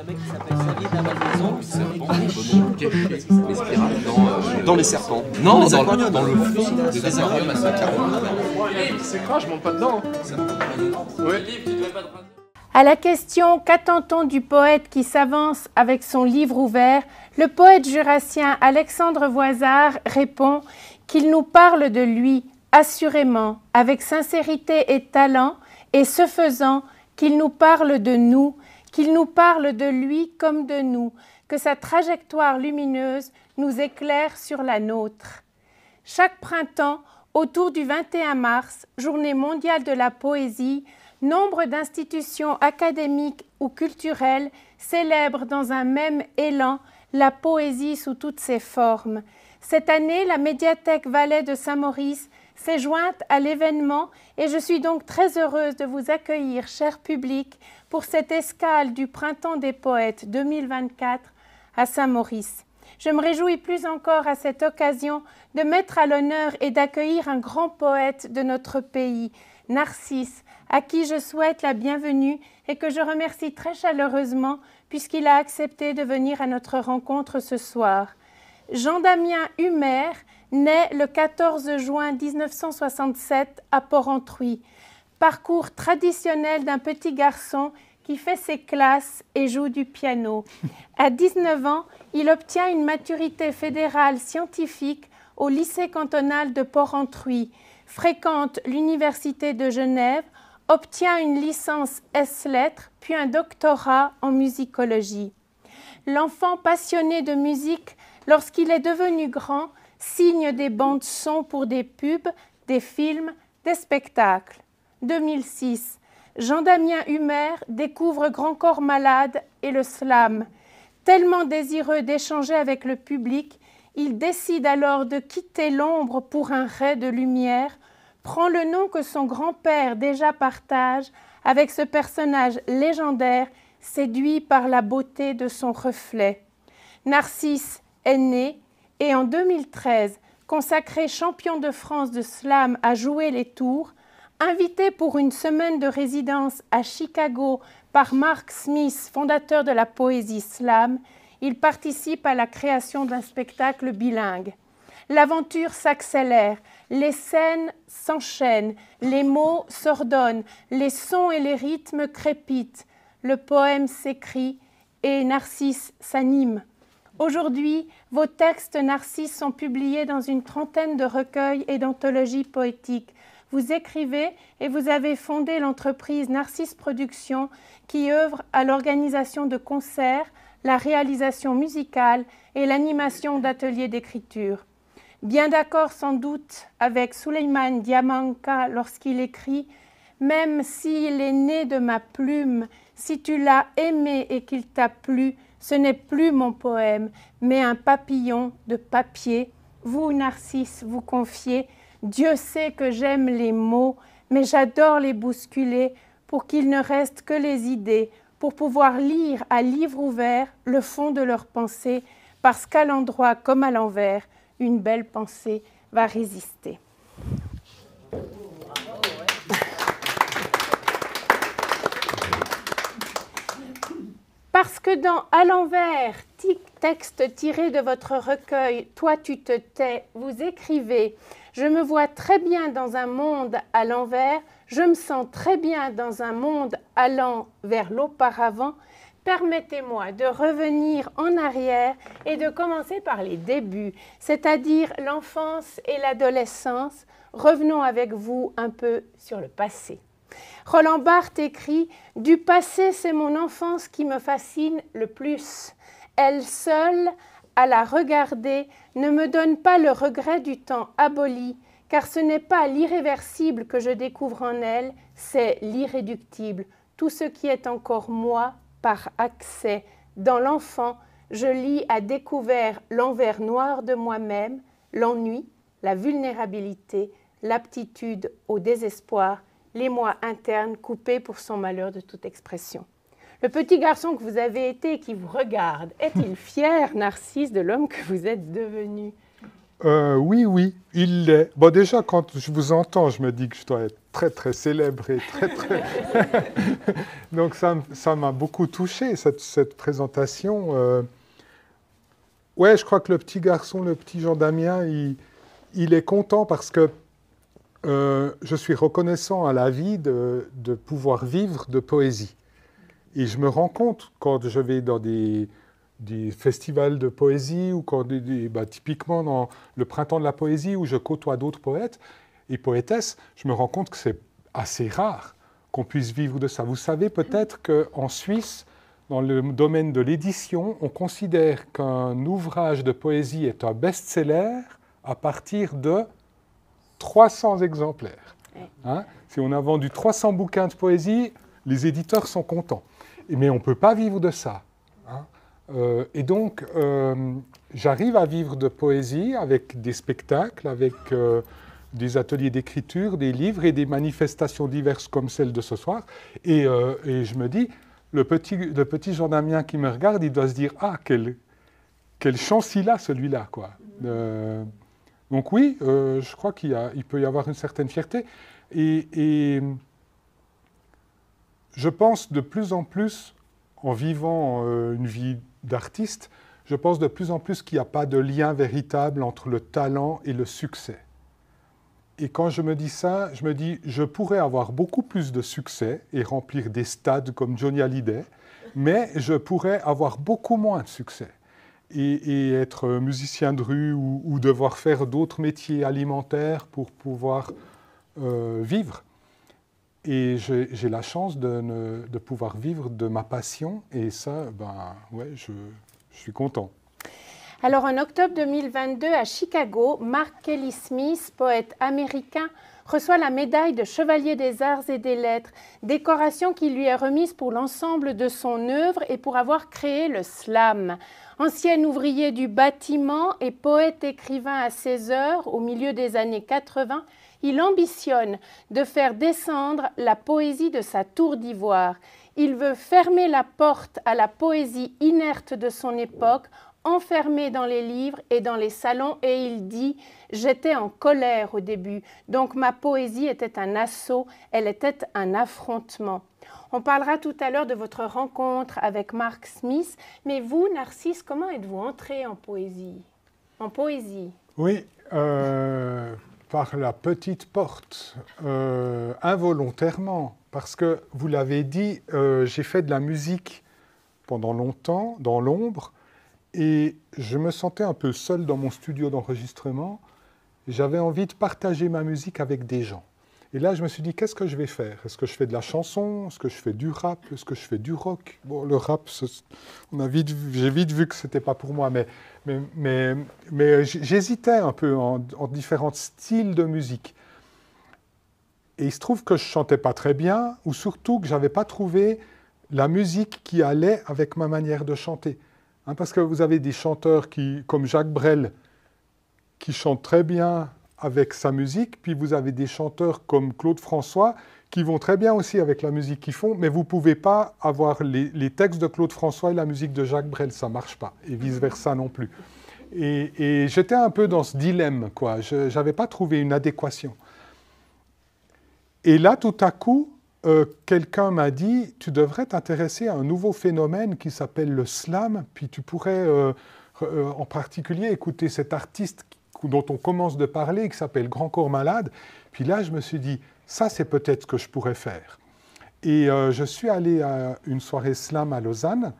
mec qui s'appelle Xavier Davalmaison. C'est un bonbon caché, les spirales dans les serpents. Non, dans le fond des aquariums à Saint-Caron. C'est quoi, je monte pas dedans. Ouais. À la question « Qu'attend-on du poète qui s'avance avec son livre ouvert ?» le poète jurassien Alexandre Voisard répond qu'il nous parle de lui, assurément, avec sincérité et talent, et ce faisant, qu'il nous parle de nous, qu'il nous parle de lui comme de nous, que sa trajectoire lumineuse nous éclaire sur la nôtre. Chaque printemps, autour du 21 mars, journée mondiale de la poésie, nombre d'institutions académiques ou culturelles célèbrent dans un même élan la poésie sous toutes ses formes. Cette année, la médiathèque Valais de Saint-Maurice s'est jointe à l'événement et je suis donc très heureuse de vous accueillir, cher public, pour cette escale du Printemps des Poètes 2024 à Saint-Maurice. Je me réjouis plus encore à cette occasion de mettre à l'honneur et d'accueillir un grand poète de notre pays, Narcisse, à qui je souhaite la bienvenue et que je remercie très chaleureusement puisqu'il a accepté de venir à notre rencontre ce soir. Jean-Damien Humer naît le 14 juin 1967 à Porrentruy. Parcours traditionnel d'un petit garçon qui fait ses classes et joue du piano. À 19 ans, il obtient une maturité fédérale scientifique au lycée cantonal de Porrentruy, fréquente l'université de Genève, obtient une licence S-lettres, puis un doctorat en musicologie. L'enfant passionné de musique, lorsqu'il est devenu grand, signe des bandes-sons pour des pubs, des films, des spectacles. 2006, Jean-Damien Humer découvre Grand Corps Malade et le slam. Tellement désireux d'échanger avec le public, il décide alors de quitter l'ombre pour un ray de lumière, prend le nom que son grand-père déjà partage avec ce personnage légendaire séduit par la beauté de son reflet. Narcisse est né et en 2013, consacré champion de France de slam à Jouer les Tours, invité pour une semaine de résidence à Chicago par Mark Smith, fondateur de la poésie slam, il participe à la création d'un spectacle bilingue. L'aventure s'accélère, les scènes s'enchaînent, les mots s'ordonnent, les sons et les rythmes crépitent, le poème s'écrit et Narcisse s'anime. Aujourd'hui, vos textes Narcisse sont publiés dans une trentaine de recueils et d'anthologies poétiques. Vous écrivez et vous avez fondé l'entreprise Narcisse Productions qui œuvre à l'organisation de concerts, la réalisation musicale et l'animation d'ateliers d'écriture. Bien d'accord sans doute avec Souleymane Diamanka lorsqu'il écrit « Même s'il est né de ma plume, si tu l'as aimé et qu'il t'a plu, ce n'est plus mon poème, mais un papillon de papier. Vous, Narcisse, vous confiez « Dieu sait que j'aime les mots, mais j'adore les bousculer pour qu'il ne reste que les idées, pour pouvoir lire à livre ouvert le fond de leurs pensées, parce qu'à l'endroit comme à l'envers, une belle pensée va résister. » Parce que dans « À l'envers », texte tiré de votre recueil « Toi tu te tais », vous écrivez « Je me vois très bien dans un monde à l'envers, je me sens très bien dans un monde allant vers l'auparavant. Permettez-moi de revenir en arrière et de commencer par les débuts, c'est-à-dire l'enfance et l'adolescence. Revenons avec vous un peu sur le passé. Roland Barthes écrit « Du passé, c'est mon enfance qui me fascine le plus. Elle seule, à la regarder, ne me donne pas le regret du temps aboli, car ce n'est pas l'irréversible que je découvre en elle, c'est l'irréductible. Tout ce qui est encore moi, par accès. Dans l'enfant, je lis à découvert l'envers noir de moi-même, l'ennui, la vulnérabilité, l'aptitude au désespoir, les moi internes coupés pour son malheur de toute expression. » Le petit garçon que vous avez été et qui vous regarde, est-il fier, Narcisse, de l'homme que vous êtes devenu ? Oui, il l'est. Bon, déjà, quand je vous entends, je me dis que je dois être très très célèbre et très très... Donc ça m'a beaucoup touché, cette présentation. Ouais, je crois que le petit garçon, le petit Jean Damien, il est content parce que je suis reconnaissant à la vie de pouvoir vivre de poésie. Et je me rends compte quand je vais dans des festivals de poésie ou quand typiquement dans le printemps de la poésie où je côtoie d'autres poètes et poétesses, je me rends compte que c'est assez rare qu'on puisse vivre de ça. Vous savez peut-être qu'en Suisse, dans le domaine de l'édition, on considère qu'un ouvrage de poésie est un best-seller à partir de 300 exemplaires. Hein? Si on a vendu 300 bouquins de poésie, les éditeurs sont contents. Mais on ne peut pas vivre de ça. Hein? Et donc, j'arrive à vivre de poésie avec des spectacles, avec des ateliers d'écriture, des livres et des manifestations diverses comme celle de ce soir. Et je me dis, le petit Jean Damien qui me regarde, il doit se dire « Ah, quelle chance il a, celui-là !» quoi. Donc oui, je crois qu'il peut y avoir une certaine fierté. Et je pense de plus en plus, en vivant une vie d'artiste, je pense de plus en plus qu'il n'y a pas de lien véritable entre le talent et le succès. Et quand je me dis ça, je me dis, je pourrais avoir beaucoup plus de succès et remplir des stades comme Johnny Hallyday, mais je pourrais avoir beaucoup moins de succès. Et être musicien de rue ou devoir faire d'autres métiers alimentaires pour pouvoir vivre. Et j'ai la chance de pouvoir vivre de ma passion. Et ça, ouais, je suis content. Alors, en octobre 2022, à Chicago, Mark Kelly Smith, poète américain, reçoit la médaille de Chevalier des Arts et des Lettres, décoration qui lui est remise pour l'ensemble de son œuvre et pour avoir créé le slam. Ancien ouvrier du bâtiment et poète-écrivain à ses heures, au milieu des années 80, il ambitionne de faire descendre la poésie de sa tour d'ivoire. Il veut fermer la porte à la poésie inerte de son époque, enfermée dans les livres et dans les salons, et il dit « J'étais en colère au début, donc ma poésie était un assaut, elle était un affrontement ». On parlera tout à l'heure de votre rencontre avec Mark Smith, mais vous, Narcisse, comment êtes-vous entré en poésie? En poésie? Oui, par la petite porte, involontairement, parce que, vous l'avez dit, j'ai fait de la musique pendant longtemps, dans l'ombre, et je me sentais un peu seul dans mon studio d'enregistrement. J'avais envie de partager ma musique avec des gens. Et là, je me suis dit, qu'est-ce que je vais faire? Est-ce que je fais de la chanson? Est-ce que je fais du rap? Est-ce que je fais du rock? Bon, le rap, j'ai vite vu que ce n'était pas pour moi, mais j'hésitais un peu en différents styles de musique. Et il se trouve que je ne chantais pas très bien, ou surtout que je n'avais pas trouvé la musique qui allait avec ma manière de chanter. Hein, parce que vous avez des chanteurs comme Jacques Brel, qui chantent très bien avec sa musique, puis vous avez des chanteurs comme Claude François, qui vont très bien aussi avec la musique qu'ils font, mais vous ne pouvez pas avoir les textes de Claude François et la musique de Jacques Brel, ça ne marche pas, et vice-versa non plus. Et j'étais un peu dans ce dilemme, quoi. Je n'avais pas trouvé une adéquation. Et là, tout à coup, quelqu'un m'a dit « Tu devrais t'intéresser à un nouveau phénomène qui s'appelle le slam, puis tu pourrais en particulier écouter cet artiste dont on commence de parler, qui s'appelle Grand Corps Malade. » Puis là, je me suis dit « Ça, c'est peut-être ce que je pourrais faire. » Et je suis allé à une soirée slam à Lausanne,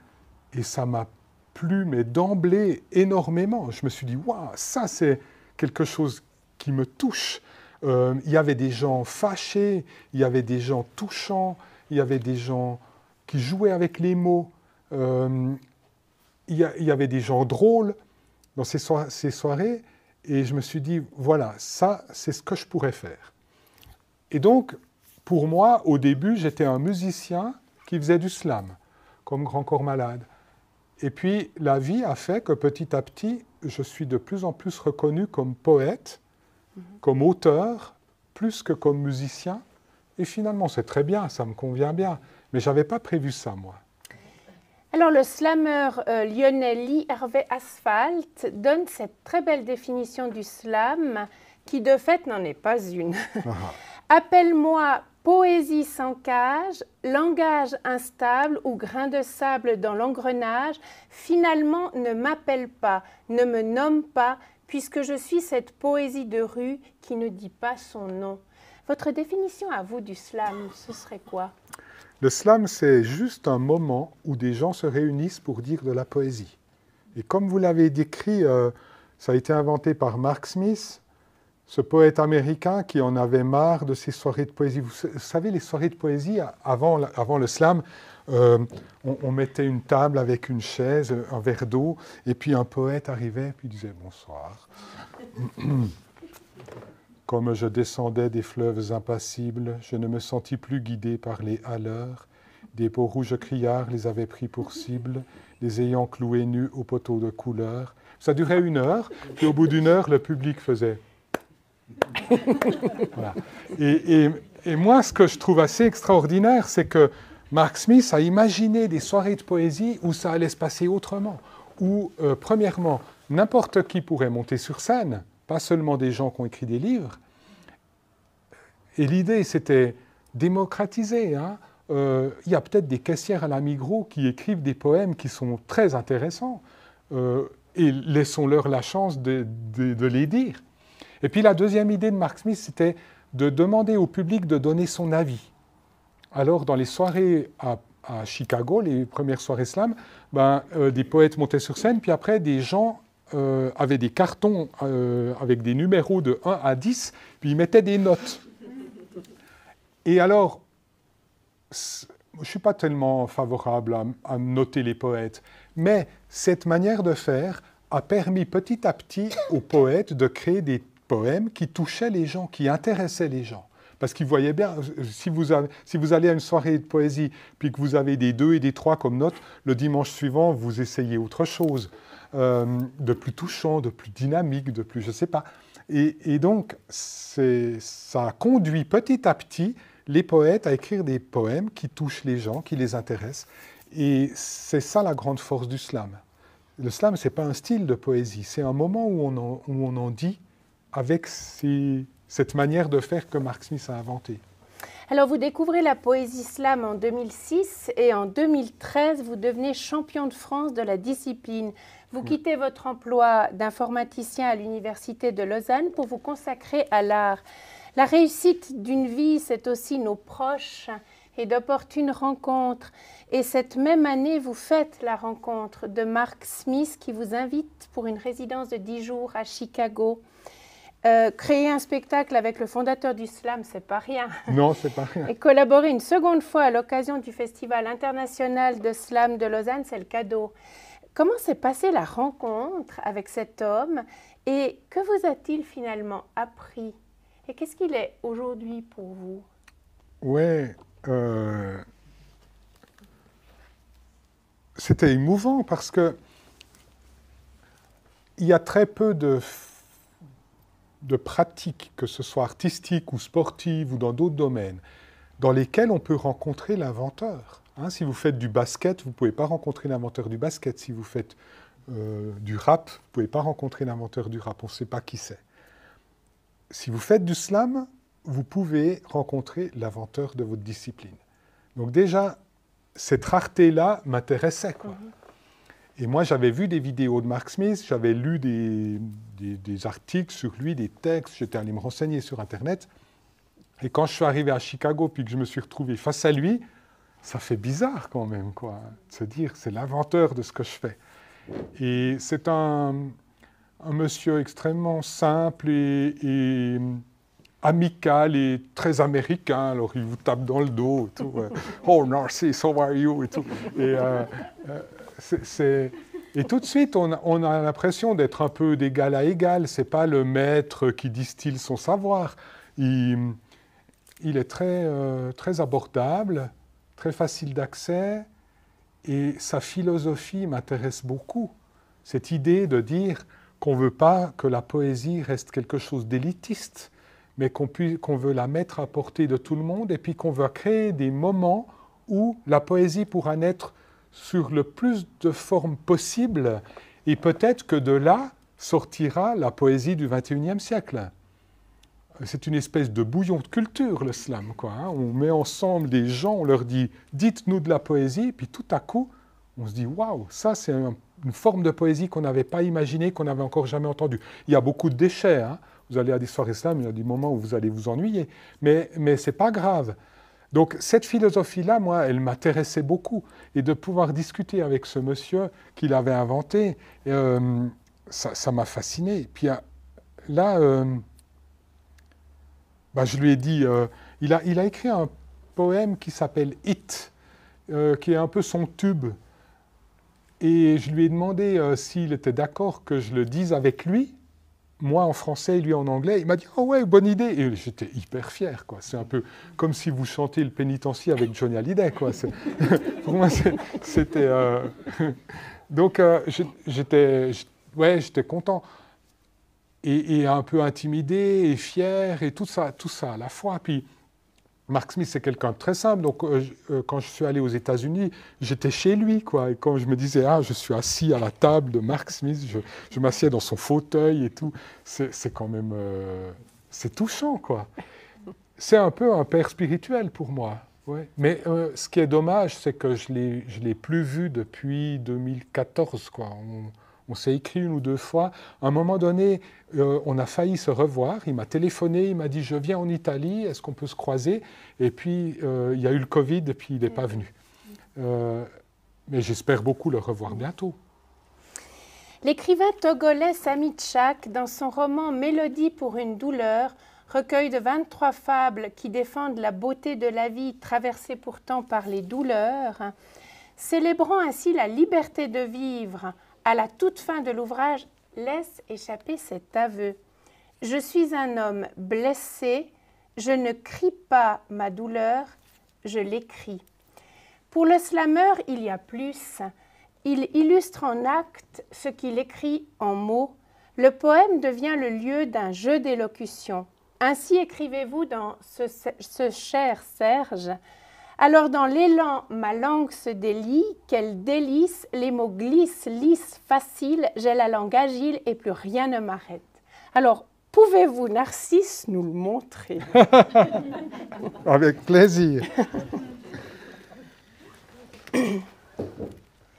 et ça m'a plu, mais d'emblée, énormément. Je me suis dit « Waouh, ça, c'est quelque chose qui me touche. » Il y avait des gens fâchés, il y avait des gens touchants, il y avait des gens qui jouaient avec les mots, il y avait des gens drôles dans ces soirées, et je me suis dit, voilà, ça, c'est ce que je pourrais faire. Et donc, pour moi, au début, j'étais un musicien qui faisait du slam, comme Grand Corps Malade. Et puis, la vie a fait que petit à petit, je suis de plus en plus reconnu comme poète, comme auteur, plus que comme musicien. Et finalement, c'est très bien, ça me convient bien. Mais je n'avais pas prévu ça, moi. Alors, le slameur lyonnais Lee Harvey Asphalt donne cette très belle définition du slam, qui de fait n'en est pas une. Appelle-moi poésie sans cage, langage instable ou grain de sable dans l'engrenage, finalement ne m'appelle pas, ne me nomme pas, puisque je suis cette poésie de rue qui ne dit pas son nom. Votre définition à vous du slam, ce serait quoi? Le slam, c'est juste un moment où des gens se réunissent pour dire de la poésie. Et comme vous l'avez décrit, ça a été inventé par Mark Smith, ce poète américain qui en avait marre de ces soirées de poésie. Vous savez, les soirées de poésie, avant le slam, on mettait une table avec une chaise, un verre d'eau, et puis un poète arrivait, puis disait « Bonsoir ». Comme je descendais des fleuves impassibles, je ne me sentis plus guidé par les haleurs. Des peaux rouges criards les avaient pris pour cible, les ayant cloués nus au poteau de couleur. Ça durait 1 heure, puis au bout d'1 heure, le public faisait... Voilà. Et moi, ce que je trouve assez extraordinaire, c'est que Mark Smith a imaginé des soirées de poésie où ça allait se passer autrement. Où, premièrement, n'importe qui pourrait monter sur scène, pas seulement des gens qui ont écrit des livres. Et l'idée, c'était démocratiser. Hein. Il y a peut-être des caissières à la Migros qui écrivent des poèmes qui sont très intéressants. Et laissons-leur la chance de les dire. Et puis la deuxième idée de Mark Smith, c'était de demander au public de donner son avis. Alors, dans les soirées à Chicago, les premières soirées slam, des poètes montaient sur scène, puis après, des gens avaient des cartons avec des numéros de 1 à 10, puis ils mettaient des notes. Et alors, je ne suis pas tellement favorable à noter les poètes, mais cette manière de faire a permis petit à petit aux poètes de créer des poèmes qui touchaient les gens, qui intéressaient les gens. Parce qu'ils voyaient bien, si vous allez à une soirée de poésie, puis que vous avez des 2 et des 3 comme notes, le dimanche suivant, vous essayez autre chose, de plus touchant, de plus dynamique, de plus, je ne sais pas. Et donc, ça a conduit petit à petit les poètes à écrire des poèmes qui touchent les gens, qui les intéressent. Et c'est ça la grande force du slam. Le slam, ce n'est pas un style de poésie, c'est un moment où on en dit avec cette manière de faire que Mark Smith a inventé. Alors, vous découvrez la poésie slam en 2006 et en 2013, vous devenez champion de France de la discipline. Vous quittez votre emploi d'informaticien à l'Université de Lausanne pour vous consacrer à l'art. La réussite d'une vie, c'est aussi nos proches et d'opportunes rencontres. Et cette même année, vous faites la rencontre de Mark Smith qui vous invite pour une résidence de 10 jours à Chicago. Créer un spectacle avec le fondateur du slam, c'est pas rien. Non, c'est pas rien. Et collaborer une seconde fois à l'occasion du Festival international de slam de Lausanne, c'est le cadeau. Comment s'est passée la rencontre avec cet homme et que vous a-t-il finalement appris? Et qu'est-ce qu'il est aujourd'hui pour vous? Oui, c'était émouvant parce que il y a très peu de pratiques, que ce soit artistiques ou sportives ou dans d'autres domaines, dans lesquels on peut rencontrer l'inventeur. Hein, si vous faites du basket, vous ne pouvez pas rencontrer l'inventeur du basket. Si vous faites du rap, vous ne pouvez pas rencontrer l'inventeur du rap. On ne sait pas qui c'est. Si vous faites du slam, vous pouvez rencontrer l'inventeur de votre discipline. Donc déjà, cette rareté-là m'intéressait, quoi. Et moi, j'avais vu des vidéos de Mark Smith, j'avais lu des articles sur lui, des textes, j'étais allé me renseigner sur Internet. Et quand je suis arrivé à Chicago, puis que je me suis retrouvé face à lui, ça fait bizarre quand même, quoi, de se dire c'est l'inventeur de ce que je fais. Et c'est un monsieur extrêmement simple et amical et très américain. Alors, il vous tape dans le dos et tout. Oh, Narcisse, how are you? Et tout. Et tout de suite, on a l'impression d'être un peu d'égal à égal. Ce n'est pas le maître qui distille son savoir. Il est très abordable, très facile d'accès. Et sa philosophie m'intéresse beaucoup. Cette idée de dire qu'on ne veut pas que la poésie reste quelque chose d'élitiste, mais qu'on veut la mettre à portée de tout le monde et puis qu'on veut créer des moments où la poésie pourra naître sur le plus de formes possibles et peut-être que de là sortira la poésie du XXIe siècle. c'est une espèce de bouillon de culture, le slam, quoi, hein. On met ensemble des gens, on leur dit « dites-nous de la poésie », puis tout à coup, on se dit « waouh, ça c'est une forme de poésie qu'on n'avait pas imaginée, qu'on n'avait encore jamais entendue ». Il y a beaucoup de déchets, hein. Vous allez à des soirées slam, il y a des moments où vous allez vous ennuyer, mais ce n'est pas grave. Donc cette philosophie-là, moi, elle m'intéressait beaucoup. Et de pouvoir discuter avec ce monsieur qui l'avait inventé, ça m'a fasciné. Puis là, je lui ai dit, il a écrit un poème qui s'appelle « It », qui est un peu son tube. Et je lui ai demandé s'il était d'accord que je le dise avec lui, moi en français et lui en anglais. Il m'a dit « Oh ouais, bonne idée !» Et j'étais hyper fier, quoi. C'est un peu comme si vous chantez le pénitencier avec Johnny Hallyday, quoi. Pour moi, c'était... Donc, j'étais content. Et un peu intimidé et fier, et tout ça à la fois. Puis, Mark Smith, c'est quelqu'un de très simple. Donc, quand je suis allé aux États-Unis, j'étais chez lui, quoi. Et quand je me disais, je suis assis à la table de Mark Smith, je m'assieds dans son fauteuil et tout, c'est quand même... c'est touchant, quoi. C'est un peu un père spirituel pour moi. Ouais. Mais ce qui est dommage, c'est que je l'ai plus vu depuis 2014, quoi. On s'est écrit 1 ou 2 fois. À un moment donné, on a failli se revoir. Il m'a téléphoné, il m'a dit « Je viens en Italie, est-ce qu'on peut se croiser ?» Et puis, il y a eu le Covid, et puis il n'est pas venu. Mais j'espère beaucoup le revoir bientôt. L'écrivain togolais Samy Tchak, dans son roman « Mélodie pour une douleur », recueil de 23 fables qui défendent la beauté de la vie traversée pourtant par les douleurs, célébrant ainsi la liberté de vivre, à la toute fin de l'ouvrage, laisse échapper cet aveu. « Je suis un homme blessé, je ne crie pas ma douleur, je l'écris. » Pour le slameur, il y a plus. Il illustre en actes ce qu'il écrit en mots. Le poème devient le lieu d'un jeu d'élocution. Ainsi écrivez-vous dans ce cher Serge. Alors dans l'élan, ma langue se délie, quel délice, les mots glissent, lisses, faciles, j'ai la langue agile et plus rien ne m'arrête. Alors, pouvez-vous, Narcisse, nous le montrer? Avec plaisir.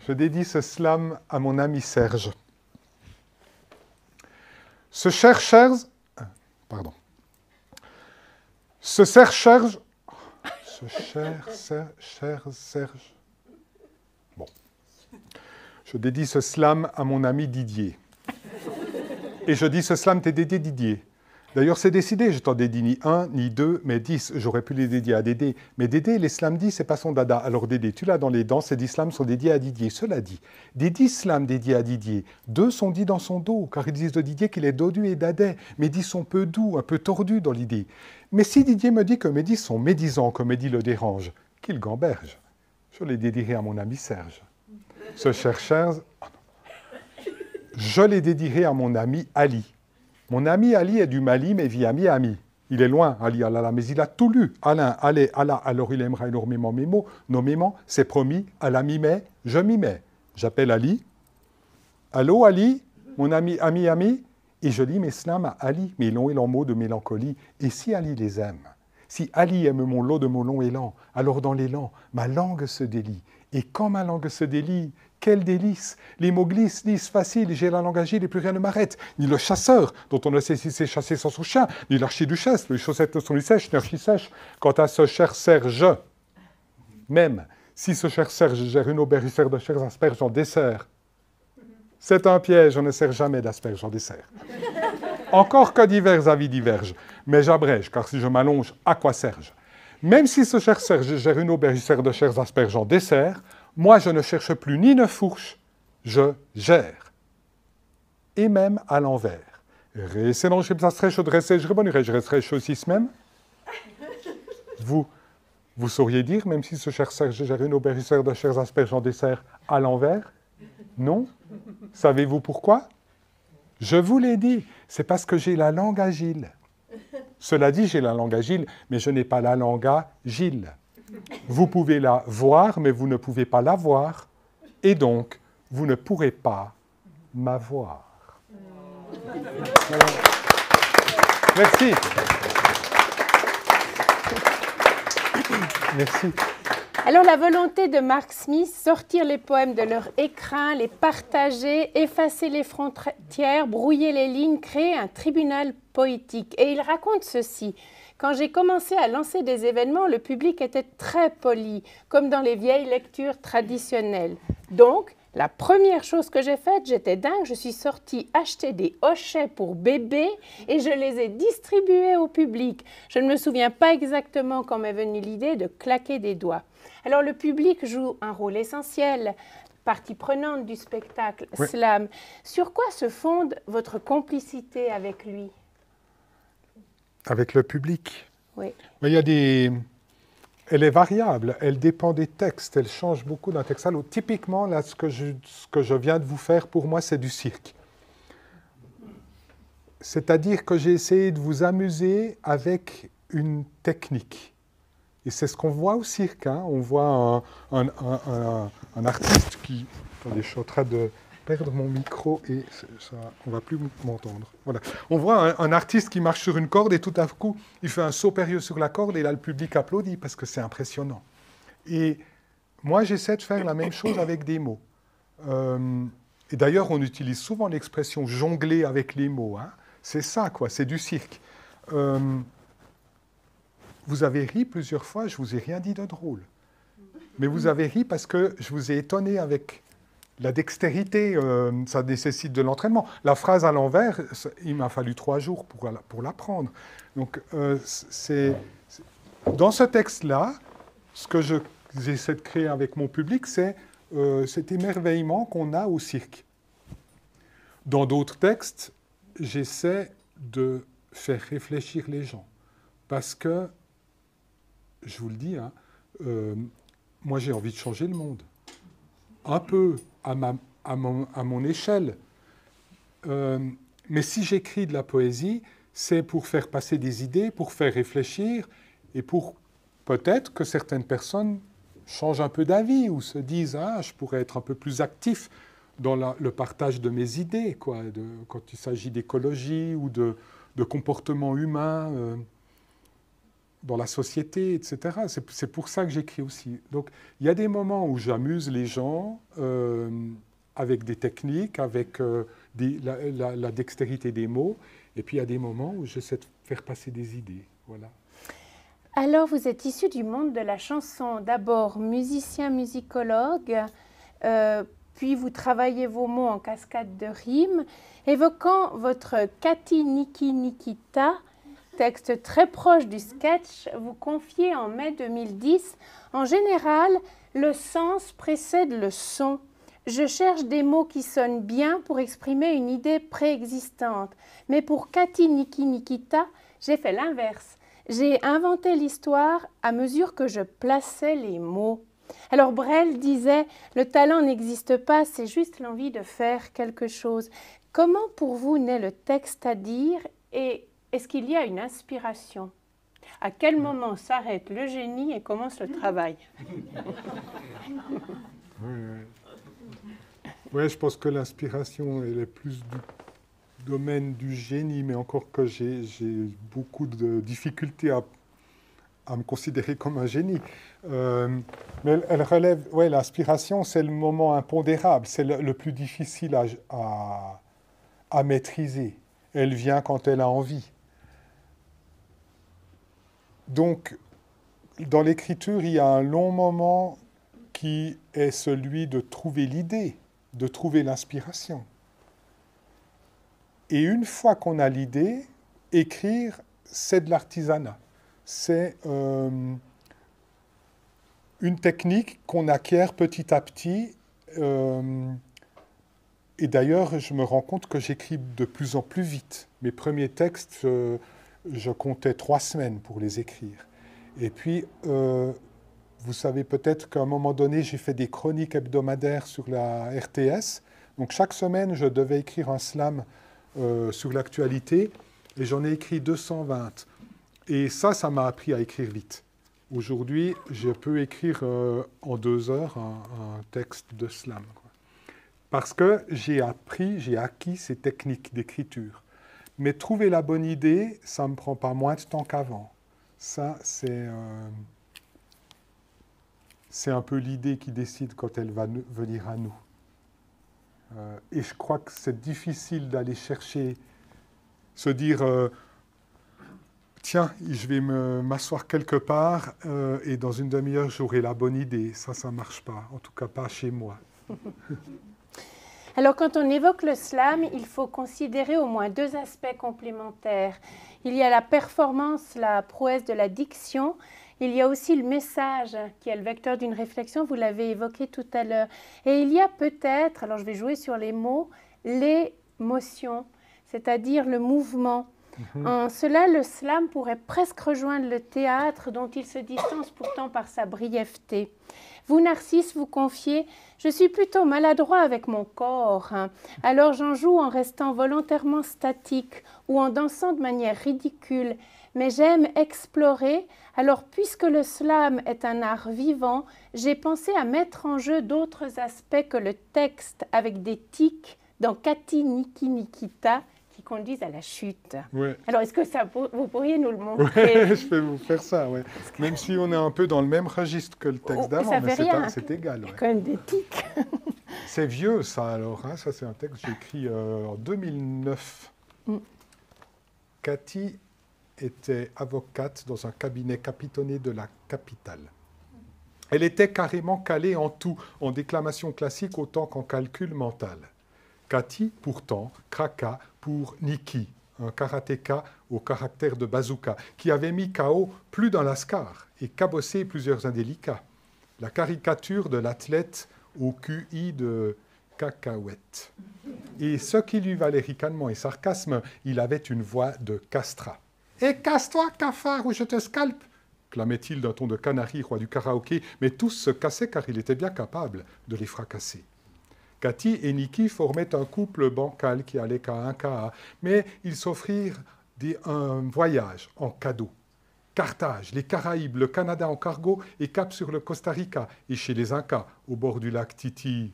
Je dédie ce slam à mon ami Serge. Ce cher Serge... Pardon. Ce cher Serge... Ce cher Serge... Bon. Je dédie ce slam à mon ami Didier. Et je dis ce slam t'est dédié Didier. D'ailleurs, c'est décidé, je t'en dédie ni 1, ni 2, mais 10. J'aurais pu les dédier à Dédé. Mais Dédé, les slams 10, c'est pas son dada. Alors Dédé, tu l'as dans les dents, ces 10 slams sont dédiés à Didier. Cela dit, des 10 slams dédiés à Didier, 2 sont dits dans son dos, car ils disent de Didier qu'il est dodu et dadais. Mes 10 sont peu doux, un peu tordus dans l'idée. Mais si Didier me dit que mes 10 sont médisants, que mes 10 le dérange, qu'il gamberge, je les dédierai à mon ami Serge. Ce cher Serge, je les dédierai à mon ami Ali. Mon ami Ali est du Mali, mais vit à Miami. Il est loin, Ali Alala, mais il a tout lu. Alain, allez, Allah, alors il aimera énormément mes mots. Nommément, c'est promis, Allah m'y met, je m'y mets. J'appelle Ali. Allô Ali, mon ami, ami, et je lis mes slams à Ali, mes longs et lents mots de mélancolie. Et si Ali les aime, si Ali aime mon lot de mots longs et lents, alors dans l'élan, ma langue se délie. Et quand ma langue se délie, quel délice! Les mots glissent, lisses, faciles, j'ai la langue agile et plus rien ne m'arrête. Ni le chasseur, dont on ne sait si c'est chassé sans son chien, ni l'archiduchesse, les chaussettes ne sont ni sèches, ni archi-sèches. Quant à ce cher Serge, même si ce cher Serge gère une auberge, il sert de chers asperges en dessert. C'est un piège, on ne sert jamais d'asperges en dessert. Encore que divers avis divergent, mais j'abrège, car si je m'allonge, à quoi Serge? Même si ce cher Serge gère une auberge, il sert de chers asperges en dessert, moi, je ne cherche plus ni une fourche, je gère. Et même à l'envers. Je aussi même. Vous sauriez dire, même si ce cher Serge gère une auberge, il sert de chers asperges en dessert, à l'envers? Non? Savez-vous pourquoi? Je vous l'ai dit, c'est parce que j'ai la langue agile. Cela dit, j'ai la langue agile, mais je n'ai pas la langue agile. Vous pouvez la voir, mais vous ne pouvez pas la voir, et donc, vous ne pourrez pas m'avoir. Voilà. Merci. Merci. Alors la volonté de Mark Smith, sortir les poèmes de leur écrin, les partager, effacer les frontières, brouiller les lignes, créer un tribunal poétique. Et il raconte ceci. Quand j'ai commencé à lancer des événements, le public était très poli, comme dans les vieilles lectures traditionnelles. Donc, la première chose que j'ai faite, j'étais dingue, je suis sortie acheter des hochets pour bébés et je les ai distribués au public. Je ne me souviens pas exactement quand m'est venue l'idée de claquer des doigts. Alors le public joue un rôle essentiel, partie prenante du spectacle slam. Sur quoi se fonde votre complicité avec lui? Avec le public. Oui. Il y a des... Elle est variable, elle dépend des textes, elle change beaucoup d'un texte à l'autre. Typiquement, là, ce que je viens de vous faire, pour moi, c'est du cirque. C'est-à-dire que j'ai essayé de vous amuser avec une technique. Et c'est ce qu'on voit au cirque. Hein. On voit un artiste qui... Attendez, je suis en train de perdre mon micro et ça, on ne va plus m'entendre. Voilà. On voit un artiste qui marche sur une corde et tout à coup, il fait un saut périlleux sur la corde et là, le public applaudit parce que c'est impressionnant. Et moi, j'essaie de faire la même chose avec des mots. Et d'ailleurs, on utilise souvent l'expression « jongler avec les mots hein. ». C'est ça, quoi, c'est du cirque. Vous avez ri plusieurs fois, je ne vous ai rien dit de drôle. Mais vous avez ri parce que je vous ai étonné avec... La dextérité, ça nécessite de l'entraînement. La phrase à l'envers, il m'a fallu 3 jours pour l'apprendre. Donc, dans ce texte-là, ce que j'essaie de créer avec mon public, c'est cet émerveillement qu'on a au cirque. Dans d'autres textes, j'essaie de faire réfléchir les gens. Parce que, je vous le dis, hein, moi j'ai envie de changer le monde. Un peu à mon échelle. Mais si j'écris de la poésie, c'est pour faire passer des idées, pour faire réfléchir, et pour peut-être que certaines personnes changent un peu d'avis ou se disent « Ah, je pourrais être un peu plus actif dans le partage de mes idées, quoi, quand il s'agit d'écologie ou de comportement humain dans la société, etc. » C'est pour ça que j'écris aussi. Donc, il y a des moments où j'amuse les gens avec des techniques, avec la dextérité des mots, et puis il y a des moments où j'essaie de faire passer des idées. Voilà. Alors, vous êtes issu du monde de la chanson. D'abord musicien, musicologue, puis vous travaillez vos mots en cascade de rimes, évoquant votre Kati Niki Nikita, texte très proche du sketch, vous confiez en mai 2010, en général, le sens précède le son. Je cherche des mots qui sonnent bien pour exprimer une idée préexistante. Mais pour Kati Niki Nikita, j'ai fait l'inverse. J'ai inventé l'histoire à mesure que je plaçais les mots. Alors Brel disait, le talent n'existe pas, c'est juste l'envie de faire quelque chose. Comment pour vous naît le texte à dire et est-ce qu'il y a une inspiration? À quel moment s'arrête le génie et commence le travail? Oui, je pense que l'inspiration, elle est plus du domaine du génie, mais encore que j'ai beaucoup de difficultés à me considérer comme un génie. Mais elle relève, ouais, l'inspiration, c'est le moment impondérable, c'est le plus difficile à maîtriser. Elle vient quand elle a envie. Donc, dans l'écriture, il y a un long moment qui est celui de trouver l'idée, de trouver l'inspiration. Et une fois qu'on a l'idée, écrire, c'est de l'artisanat. C'est une technique qu'on acquiert petit à petit. Et d'ailleurs, je me rends compte que j'écris de plus en plus vite. Mes premiers textes, je comptais 3 semaines pour les écrire. Et puis, vous savez peut-être qu'à un moment donné, j'ai fait des chroniques hebdomadaires sur la RTS. Donc chaque semaine, je devais écrire un slam sur l'actualité. Et j'en ai écrit 220. Et ça m'a appris à écrire vite. Aujourd'hui, je peux écrire en 2 heures un texte de slam, quoi. Parce que j'ai acquis ces techniques d'écriture. Mais trouver la bonne idée, ça me prend pas moins de temps qu'avant. Ça, c'est c'est un peu l'idée qui décide quand elle va venir à nous. Et je crois que c'est difficile d'aller chercher, se dire tiens, je vais m'asseoir quelque part et dans une demi-heure j'aurai la bonne idée. Ça ne marche pas, en tout cas pas chez moi. Alors, quand on évoque le slam, il faut considérer au moins 2 aspects complémentaires. Il y a la performance, la prouesse de la diction. Il y a aussi le message, qui est le vecteur d'une réflexion, vous l'avez évoqué tout à l'heure. Et il y a peut-être, alors je vais jouer sur les mots, l'émotion, c'est-à-dire le mouvement. En cela, le slam pourrait presque rejoindre le théâtre, dont il se distance pourtant par sa brièveté. Vous, Narcisse, vous confiez « Je suis plutôt maladroit avec mon corps, alors j'en joue en restant volontairement statique ou en dansant de manière ridicule, mais j'aime explorer, alors puisque le slam est un art vivant, j'ai pensé à mettre en jeu d'autres aspects que le texte avec des tics dans Kati, Niki, Nikita » qui conduisent à la chute. Ouais. Alors, est-ce que vous pourriez nous le montrer? Ouais, je vais vous faire ça, ouais. Même si on est un peu dans le même registre que le texte d'avant, mais c'est égal. Ouais. Quand même des tics. C'est vieux, ça, alors. Hein. Ça, c'est un texte que j'ai écrit en 2009. Cathy était avocate dans un cabinet capitonné de la capitale. Elle était carrément calée en tout, en déclamation classique autant qu'en calcul mental. Cathy, pourtant, craqua pour Niki, un karatéka au caractère de bazooka, qui avait mis KO plus d'un lascar et cabossé plusieurs indélicats. La caricature de l'athlète au QI de cacahuète. Et ce qui lui valait ricanement et sarcasme, il avait une voix de castrat. « Et casse-toi, cafard, ou je te scalpe !» clamait-il d'un ton de canari, roi du karaoké, mais tous se cassaient car il était bien capable de les fracasser. Cathy et Niki formaient un couple bancal qui allait qu'à un cas, mais ils s'offrirent un voyage en cadeau. Carthage, les Caraïbes, le Canada en cargo et cap sur le Costa Rica et chez les Incas, au bord du lac Titi.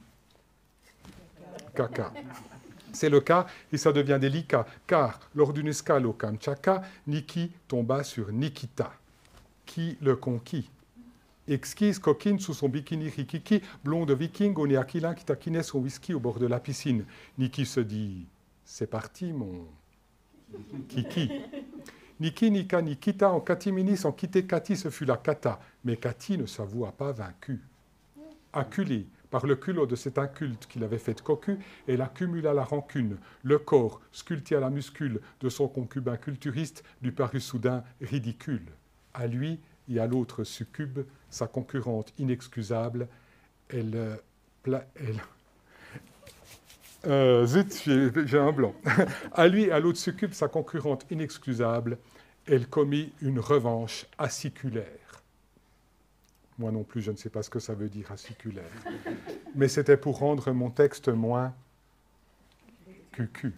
Caca. C'est le cas et ça devient délicat, car lors d'une escale au Kamtchatka, Niki tomba sur Nikita, qui le conquit. Exquise coquine sous son bikini rikiki, blonde viking au nez aquilin qui taquinait son whisky au bord de la piscine. Niki se dit « C'est parti, mon kiki ». Niki, Nika, Nikita, en catimini, sans quitter Cathy, ce fut la cata. Mais Cathy ne s'avoua pas vaincue. Acculée par le culot de cet inculte qui l'avait fait cocu, elle accumula la rancune. Le corps, sculpté à la muscule de son concubin culturiste, lui parut soudain ridicule. À lui et à l'autre succube, sa concurrente inexcusable, zut, j'ai un blanc. À lui et à l'autre succube, sa concurrente inexcusable, elle commit une revanche aciculaire. Moi non plus, je ne sais pas ce que ça veut dire, aciculaire. Mais c'était pour rendre mon texte moins cucu.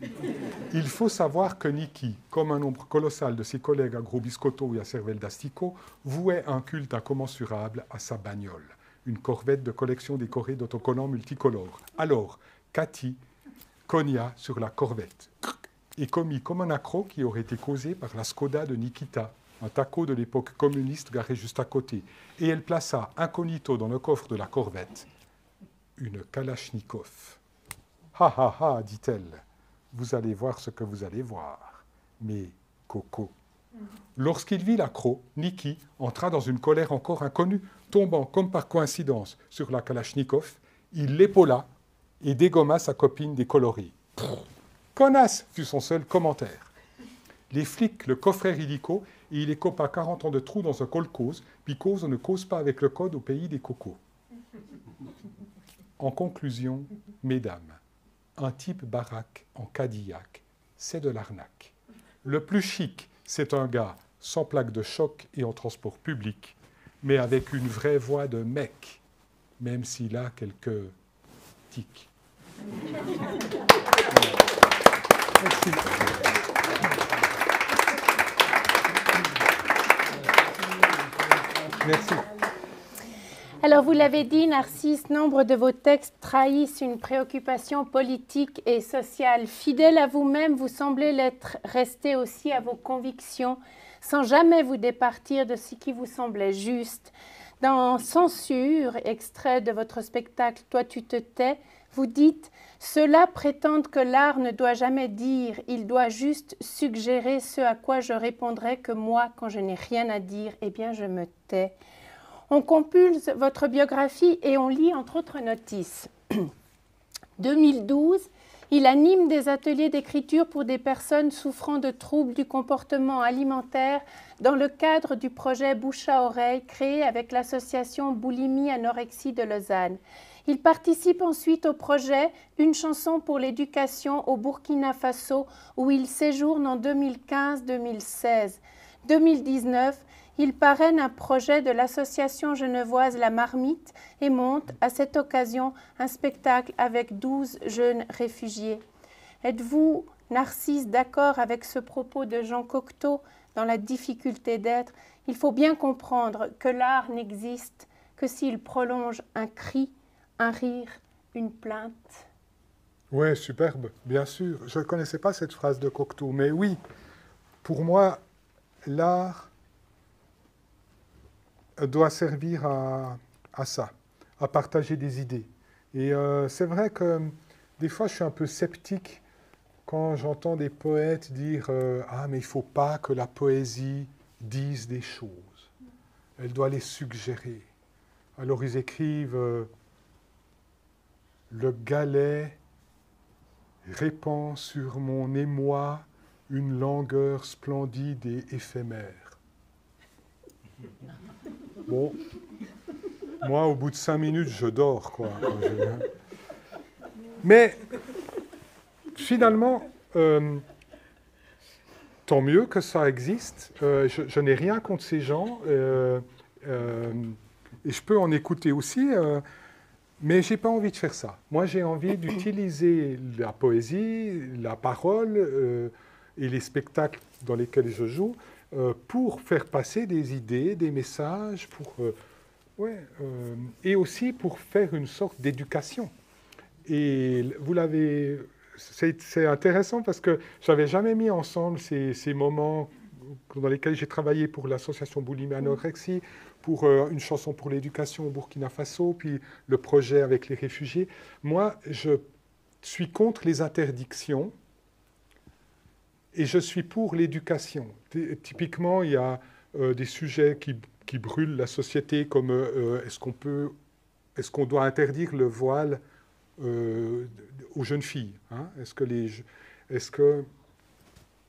Il faut savoir que Niki, comme un nombre colossal de ses collègues à Gros Biscotto et à Cervelle d'Asticot, vouait un culte incommensurable à sa bagnole, une corvette de collection décorée d'autocollants multicolores. Alors, Cathy cogna sur la corvette et commit comme un accroc qui aurait été causé par la Skoda de Nikita, un taco de l'époque communiste garé juste à côté, et elle plaça incognito dans le coffre de la corvette une Kalachnikov. « Ha ha ha, dit-elle, vous allez voir ce que vous allez voir, mais coco. » Lorsqu'il vit l'accroc, Niki entra dans une colère encore inconnue, tombant comme par coïncidence sur la Kalachnikov, il l'épaula et dégomma sa copine décolorée. « Connasse !» fut son seul commentaire. Les flics le coffrèrent illico et il écopa 40 ans de trou dans un kolkhoz, puis cause on ne cause pas avec le code au pays des cocos. En conclusion, mesdames, un type baraque en Cadillac, c'est de l'arnaque. Le plus chic, c'est un gars sans plaque de choc et en transport public, mais avec une vraie voix de mec, même s'il a quelques tics. Merci. Merci. Alors, vous l'avez dit, Narcisse, nombre de vos textes trahissent une préoccupation politique et sociale. Fidèle à vous-même, vous semblez l'être resté aussi à vos convictions, sans jamais vous départir de ce qui vous semblait juste. Dans Censure, extrait de votre spectacle « Toi tu te tais », vous dites « Ceux-là prétendent que l'art ne doit jamais dire, il doit juste suggérer ce à quoi je répondrai que moi, quand je n'ai rien à dire, eh bien je me tais. » On compulse votre biographie et on lit entre autres notices. 2012, il anime des ateliers d'écriture pour des personnes souffrant de troubles du comportement alimentaire dans le cadre du projet Bouche à oreille créé avec l'association Boulimie Anorexie de Lausanne. Il participe ensuite au projet Une chanson pour l'éducation au Burkina Faso où il séjourne en 2015-2016. 2019, il parraine un projet de l'association genevoise La Marmite et monte à cette occasion un spectacle avec 12 jeunes réfugiés. Êtes-vous, Narcisse, d'accord avec ce propos de Jean Cocteau dans La difficulté d'être? Il faut bien comprendre que l'art n'existe que s'il prolonge un cri, un rire, une plainte. Oui, superbe, bien sûr. Je ne connaissais pas cette phrase de Cocteau, mais oui, pour moi, l'art doit servir à ça, à partager des idées. Et c'est vrai que des fois, je suis un peu sceptique quand j'entends des poètes dire « Ah, mais il ne faut pas que la poésie dise des choses. Elle doit les suggérer. » Alors ils écrivent le galet répand sur mon émoi une langueur splendide et éphémère. Bon, moi, au bout de 5 minutes, je dors, quoi. Mais finalement, tant mieux que ça existe. Je n'ai rien contre ces gens. Et je peux en écouter aussi. Mais je n'ai pas envie de faire ça. Moi, j'ai envie d'utiliser la poésie, la parole et les spectacles dans lesquels je joue pour faire passer des idées, des messages, et aussi pour faire une sorte d'éducation. Et vous l'avez... C'est intéressant parce que je n'avais jamais mis ensemble ces moments dans lesquels j'ai travaillé pour l'association Boulimie Anorexie, pour une chanson pour l'éducation au Burkina Faso, puis le projet avec les réfugiés. Moi, je suis contre les interdictions et je suis pour l'éducation. Typiquement, il y a des sujets qui brûlent la société, comme est-ce qu'on doit interdire le voile aux jeunes filles, hein?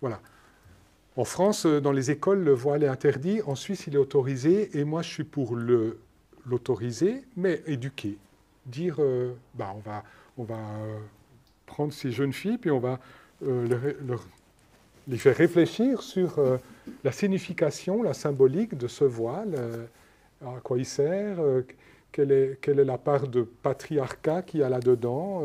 Voilà. En France, dans les écoles, le voile est interdit. En Suisse, il est autorisé. Et moi, je suis pour l'autoriser, mais éduquer. Dire, on va prendre ces jeunes filles, puis on va les faire réfléchir sur la signification, la symbolique de ce voile, à quoi il sert, quelle est la part de patriarcat qu'il y a là-dedans,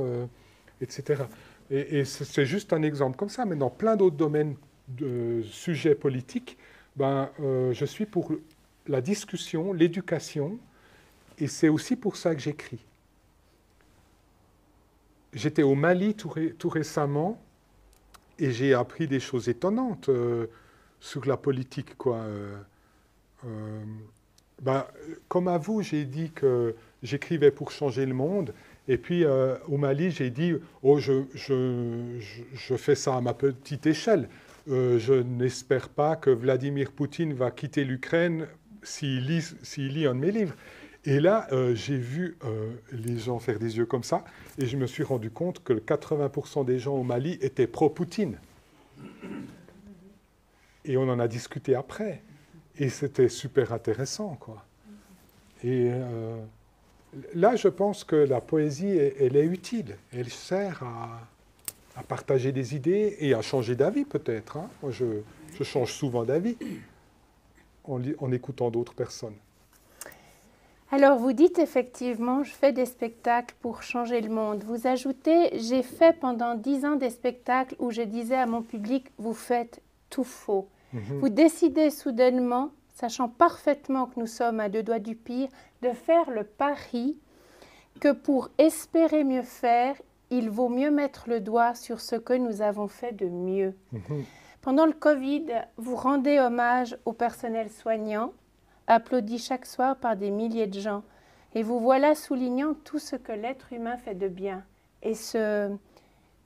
etc. Et c'est juste un exemple comme ça, mais dans plein d'autres domaines de sujets politiques, je suis pour la discussion, l'éducation, et c'est aussi pour ça que j'écris. J'étais au Mali tout récemment, et j'ai appris des choses étonnantes sur la politique, quoi. Comme à vous, j'ai dit que j'écrivais pour changer le monde. Et puis, au Mali, j'ai dit « Oh, je fais ça à ma petite échelle. Je n'espère pas que Vladimir Poutine va quitter l'Ukraine s'il lit un de mes livres. » Et là, j'ai vu les gens faire des yeux comme ça, et je me suis rendu compte que 80% des gens au Mali étaient pro-Poutine. Et on en a discuté après. Et c'était super intéressant, quoi. Et là, je pense que la poésie, elle est utile. Elle sert à partager des idées et à changer d'avis, peut-être, hein. Moi, je change souvent d'avis en écoutant d'autres personnes. Alors, vous dites effectivement, je fais des spectacles pour changer le monde. Vous ajoutez, j'ai fait pendant 10 ans des spectacles où je disais à mon public, vous faites tout faux. Vous décidez soudainement, sachant parfaitement que nous sommes à 2 doigts du pire, de faire le pari que pour espérer mieux faire, il vaut mieux mettre le doigt sur ce que nous avons fait de mieux. Pendant le Covid, vous rendez hommage au personnel soignant, applaudi chaque soir par des milliers de gens. Et vous voilà soulignant tout ce que l'être humain fait de bien. Et ce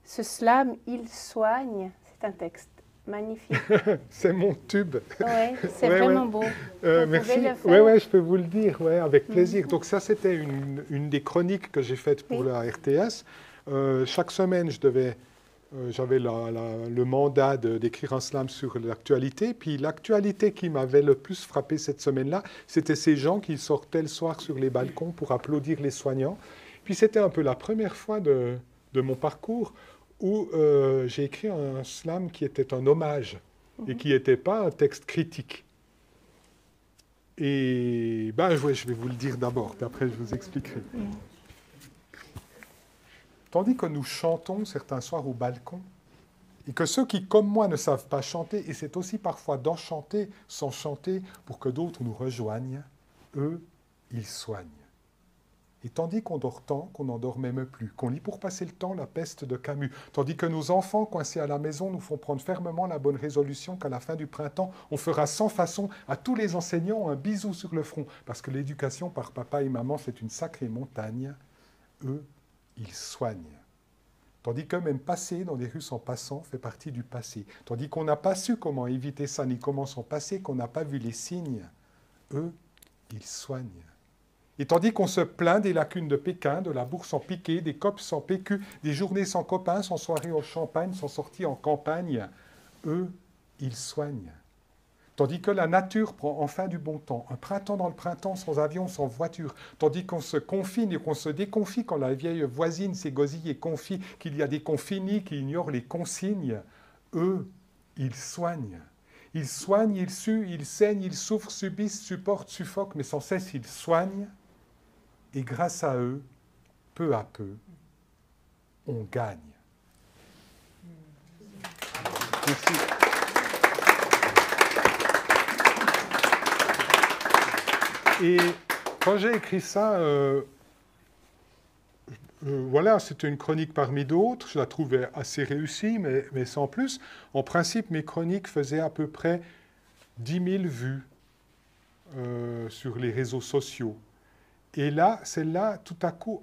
slam, il soigne, c'est un texte magnifique. C'est mon tube. Oui, c'est vraiment beau. Merci. Oui, je peux vous le dire, avec plaisir. Donc ça, c'était une des chroniques que j'ai faites pour la RTS. Chaque semaine, j'avais le mandat d'écrire un slam sur l'actualité. Puis l'actualité qui m'avait le plus frappé cette semaine-là, c'était ces gens qui sortaient le soir sur les balcons pour applaudir les soignants. Puis c'était un peu la première fois de mon parcours où j'ai écrit un slam qui était un hommage et qui n'était pas un texte critique. Et je vais vous le dire d'abord, puis après je vous expliquerai. Tandis que nous chantons certains soirs au balcon, et que ceux qui, comme moi, ne savent pas chanter, et c'est aussi parfois d'enchanter sans chanter pour que d'autres nous rejoignent, eux, ils soignent. Et tandis qu'on dort tant qu'on n'en dort même plus, qu'on lit pour passer le temps La Peste de Camus, tandis que nos enfants coincés à la maison nous font prendre fermement la bonne résolution qu'à la fin du printemps, on fera sans façon à tous les enseignants un bisou sur le front, parce que l'éducation par papa et maman, c'est une sacrée montagne, eux, ils soignent. Tandis que même passer dans les rues sans passant fait partie du passé. Tandis qu'on n'a pas su comment éviter ça, ni comment s'en passer, qu'on n'a pas vu les signes, eux, ils soignent. Et tandis qu'on se plaint des lacunes de Pékin, de la bourse en piqué, des COP sans PQ, des journées sans copains, sans soirée au champagne, sans sortie en campagne, eux, ils soignent. Tandis que la nature prend enfin du bon temps, un printemps dans le printemps, sans avion, sans voiture, tandis qu'on se confine et qu'on se déconfie quand la vieille voisine s'égosille et confie qu'il y a des confinis qui ignorent les consignes, eux, ils soignent. Ils soignent, ils suent, ils saignent, ils souffrent, subissent, supportent, suffoquent, mais sans cesse ils soignent. Et grâce à eux, peu à peu, on gagne. Merci. Et quand j'ai écrit ça, voilà, c'était une chronique parmi d'autres. Je la trouvais assez réussie, mais sans plus. En principe, mes chroniques faisaient à peu près 10 000 vues sur les réseaux sociaux. Et là, celle-là, tout à coup,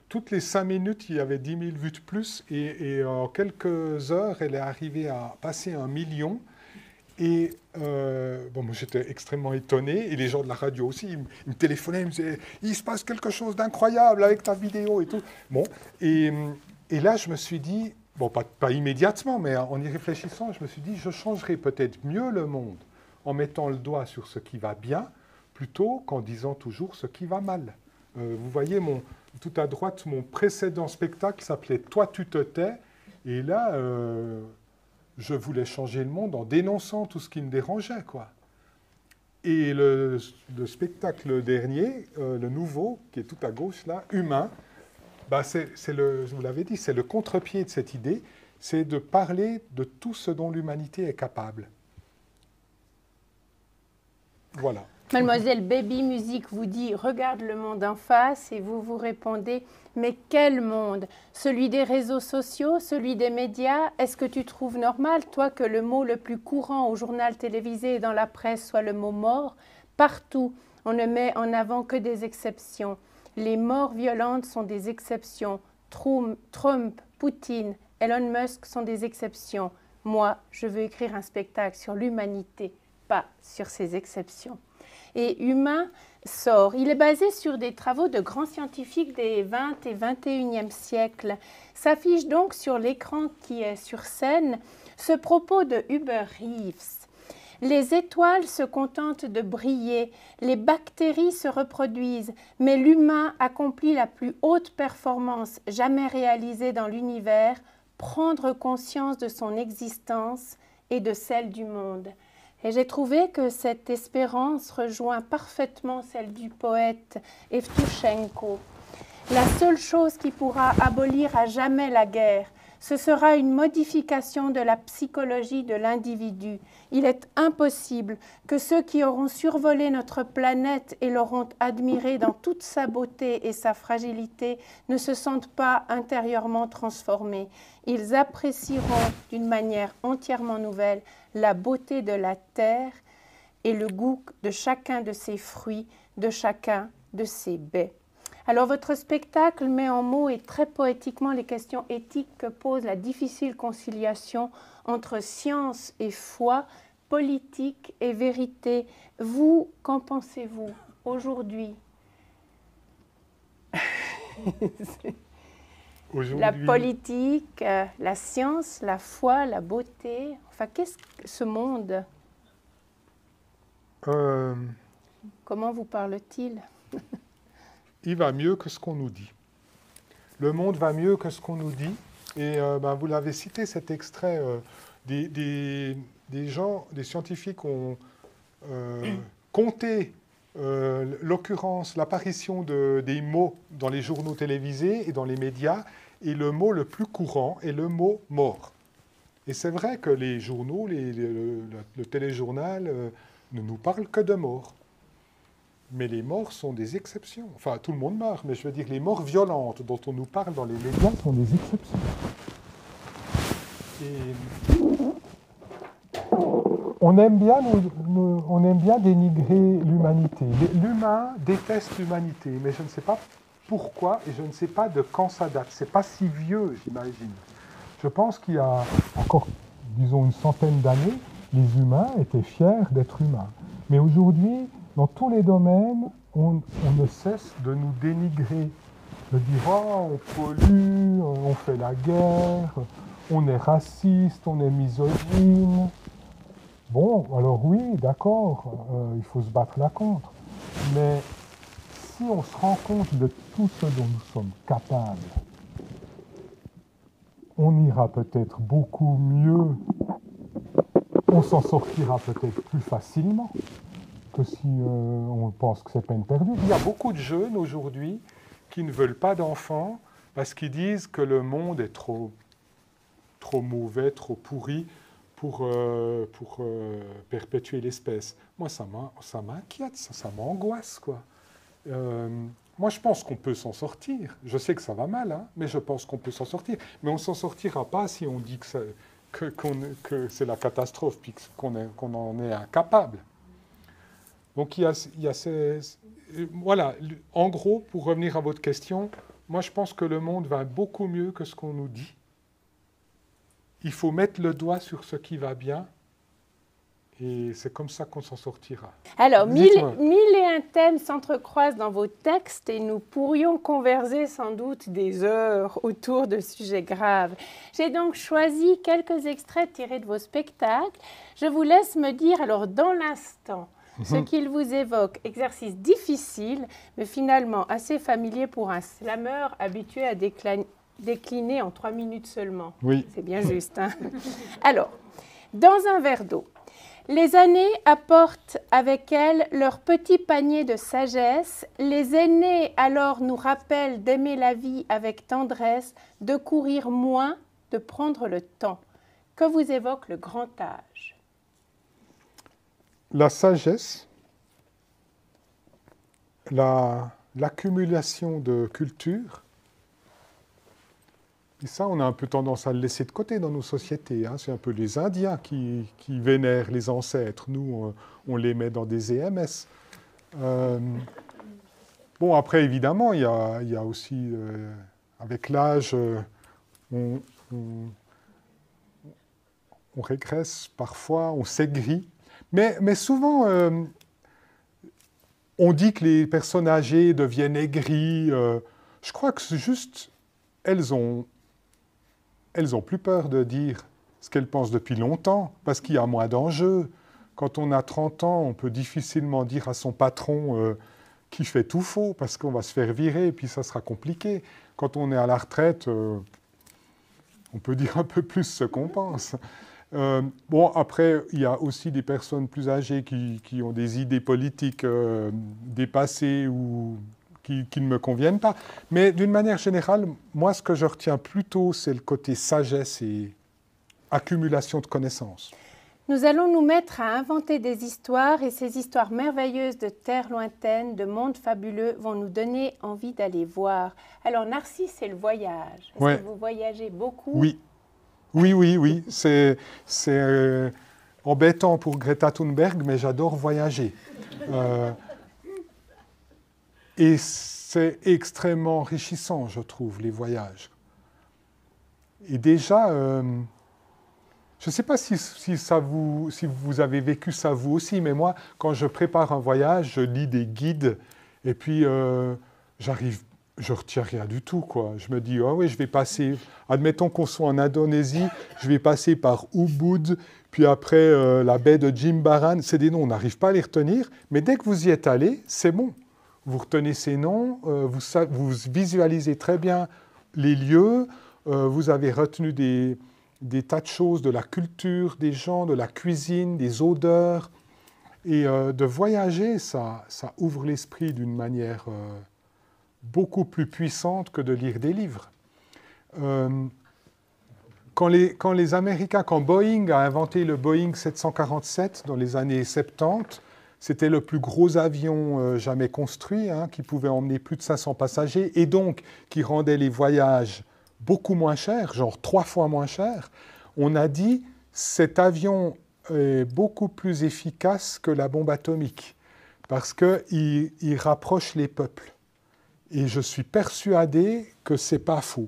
toutes les 5 minutes, il y avait 10 000 vues de plus. Et en quelques heures, elle est arrivée à passer 1 million. Et moi, j'étais extrêmement étonné. Et les gens de la radio aussi, ils me téléphonaient, ils me disaient « Il se passe quelque chose d'incroyable avec ta vidéo et tout. » Bon, et là, je me suis dit, bon, pas immédiatement, mais en y réfléchissant, je me suis dit, je changerai peut-être mieux le monde en mettant le doigt sur ce qui va bien, plutôt qu'en disant toujours ce qui va mal. Vous voyez, tout à droite, mon précédent spectacle s'appelait « Toi, tu te tais ». Et là, je voulais changer le monde en dénonçant tout ce qui me dérangeait, quoi. Et le spectacle dernier, le nouveau, qui est tout à gauche, là, Humain, je vous l'avais dit, c'est le contre-pied de cette idée, c'est de parler de tout ce dont l'humanité est capable. Voilà. Mademoiselle Baby Music vous dit « Regarde le monde en face » et vous vous répondez « Mais quel monde? Celui des réseaux sociaux, celui des médias? Est-ce que tu trouves normal, toi, que le mot le plus courant au journal télévisé et dans la presse soit le mot mort? Partout, on ne met en avant que des exceptions. Les morts violentes sont des exceptions. Trump, Poutine, Elon Musk sont des exceptions. Moi, je veux écrire un spectacle sur l'humanité, pas sur ces exceptions. » Et Humain sort. Il est basé sur des travaux de grands scientifiques des 20 et 21e siècles. S'affiche donc sur l'écran qui est sur scène ce propos de Hubert Reeves. Les étoiles se contentent de briller, les bactéries se reproduisent, mais l'humain accomplit la plus haute performance jamais réalisée dans l'univers, prendre conscience de son existence et de celle du monde. Et j'ai trouvé que cette espérance rejoint parfaitement celle du poète Evtushenko. La seule chose qui pourra abolir à jamais la guerre, ce sera une modification de la psychologie de l'individu. Il est impossible que ceux qui auront survolé notre planète et l'auront admirée dans toute sa beauté et sa fragilité ne se sentent pas intérieurement transformés. Ils apprécieront d'une manière entièrement nouvelle la beauté de la terre, et le goût de chacun de ses fruits, de chacun de ses baies. Alors votre spectacle met en mots et très poétiquement les questions éthiques que pose la difficile conciliation entre science et foi, politique et vérité. Vous, qu'en pensez-vous aujourd'hui? La politique, la science, la foi, la beauté, enfin qu'est-ce que ce monde? Comment vous parle-t-il? Il va mieux que ce qu'on nous dit. Le monde va mieux que ce qu'on nous dit. Et vous l'avez cité, cet extrait, des gens, des scientifiques ont compté l'occurrence, l'apparition des mots dans les journaux télévisés et dans les médias, et le mot le plus courant est le mot « mort ». Et c'est vrai que les journaux, le téléjournal ne nous parlent que de mort. Mais les morts sont des exceptions. Enfin, tout le monde meurt, mais je veux dire, les morts violentes dont on nous parle dans les médias sont des exceptions. Et on aime bien dénigrer l'humanité. L'humain déteste l'humanité, mais je ne sais pas pourquoi et je ne sais pas de quand ça date. C'est pas si vieux, j'imagine. Je pense qu'il y a encore, disons, une centaine d'années, les humains étaient fiers d'être humains. Mais aujourd'hui, dans tous les domaines, on ne cesse de nous dénigrer, de dire « oh, on pollue, on fait la guerre, on est raciste, on est misogyne ». Bon, alors oui, d'accord, il faut se battre là contre. Mais si on se rend compte de tout ce dont nous sommes capables, on ira peut-être beaucoup mieux, on s'en sortira peut-être plus facilement que si on pense que c'est peine perdue. Il y a beaucoup de jeunes aujourd'hui qui ne veulent pas d'enfants parce qu'ils disent que le monde est trop mauvais, trop pourri pour perpétuer l'espèce. Moi, ça m'inquiète, ça m'angoisse, quoi. Moi, je pense qu'on peut s'en sortir. Je sais que ça va mal, hein, mais je pense qu'on peut s'en sortir. Mais on ne s'en sortira pas si on dit que c'est la catastrophe puis qu'on en est incapable. Donc, il y a voilà, en gros, pour revenir à votre question, moi, je pense que le monde va beaucoup mieux que ce qu'on nous dit. Il faut mettre le doigt sur ce qui va bien, et c'est comme ça qu'on s'en sortira. Alors, mille et un thèmes s'entrecroisent dans vos textes, et nous pourrions converser sans doute des heures autour de sujets graves. J'ai donc choisi quelques extraits tirés de vos spectacles. Je vous laisse me dire, alors, dans l'instant, ce qu'il vous évoque, exercice difficile, mais finalement assez familier pour un slameur habitué à décliner en 3 minutes seulement. Oui. C'est bien juste, hein? Alors, dans un verre d'eau, les années apportent avec elles leur petit panier de sagesse. Les aînés alors nous rappellent d'aimer la vie avec tendresse, de courir moins, de prendre le temps. Que vous évoque le grand âge? La sagesse, l'accumulation de culture, et ça, on a un peu tendance à le laisser de côté dans nos sociétés. Hein. C'est un peu les Indiens qui vénèrent les ancêtres. Nous, on les met dans des EMS. Bon, après, évidemment, il y a aussi, avec l'âge, on régresse parfois, on s'aigrit. Mais souvent, on dit que les personnes âgées deviennent aigries. Je crois que c'est juste, elles ont plus peur de dire ce qu'elles pensent depuis longtemps, parce qu'il y a moins d'enjeux. Quand on a 30 ans, on peut difficilement dire à son patron qu'il fait tout faux, parce qu'on va se faire virer, et puis ça sera compliqué. Quand on est à la retraite, on peut dire un peu plus ce qu'on pense. Bon, après, il y a aussi des personnes plus âgées qui ont des idées politiques dépassées ou qui ne me conviennent pas. Mais d'une manière générale, moi, ce que je retiens plutôt, c'est le côté sagesse et accumulation de connaissances. Nous allons nous mettre à inventer des histoires, et ces histoires merveilleuses de terres lointaines, de mondes fabuleux, vont nous donner envie d'aller voir. Alors, Narcisse, c'est le voyage. Est-ce que vous voyagez beaucoup? Oui. Oui. embêtant pour Greta Thunberg, mais j'adore voyager. Et c'est extrêmement enrichissant, je trouve, les voyages. Et déjà, je ne sais pas si vous avez vécu ça vous aussi, mais moi, quand je prépare un voyage, je lis des guides, et puis je retiens rien du tout, quoi. Je me dis, oh oui, je vais passer, admettons qu'on soit en Indonésie, je vais passer par Ubud, puis après la baie de Jimbaran. C'est des noms, on n'arrive pas à les retenir, mais dès que vous y êtes allé, c'est bon. Vous retenez ces noms, vous visualisez très bien les lieux, vous avez retenu des tas de choses de la culture, des gens, de la cuisine, des odeurs. Et de voyager, ça ouvre l'esprit d'une manière beaucoup plus puissante que de lire des livres. Quand Boeing a inventé le Boeing 747 dans les années 70, c'était le plus gros avion jamais construit, hein, qui pouvait emmener plus de 500 passagers et donc qui rendait les voyages beaucoup moins chers, genre 3 fois moins chers. On a dit cet avion est beaucoup plus efficace que la bombe atomique parce qu'il rapproche les peuples. Et je suis persuadé que ce n'est pas faux.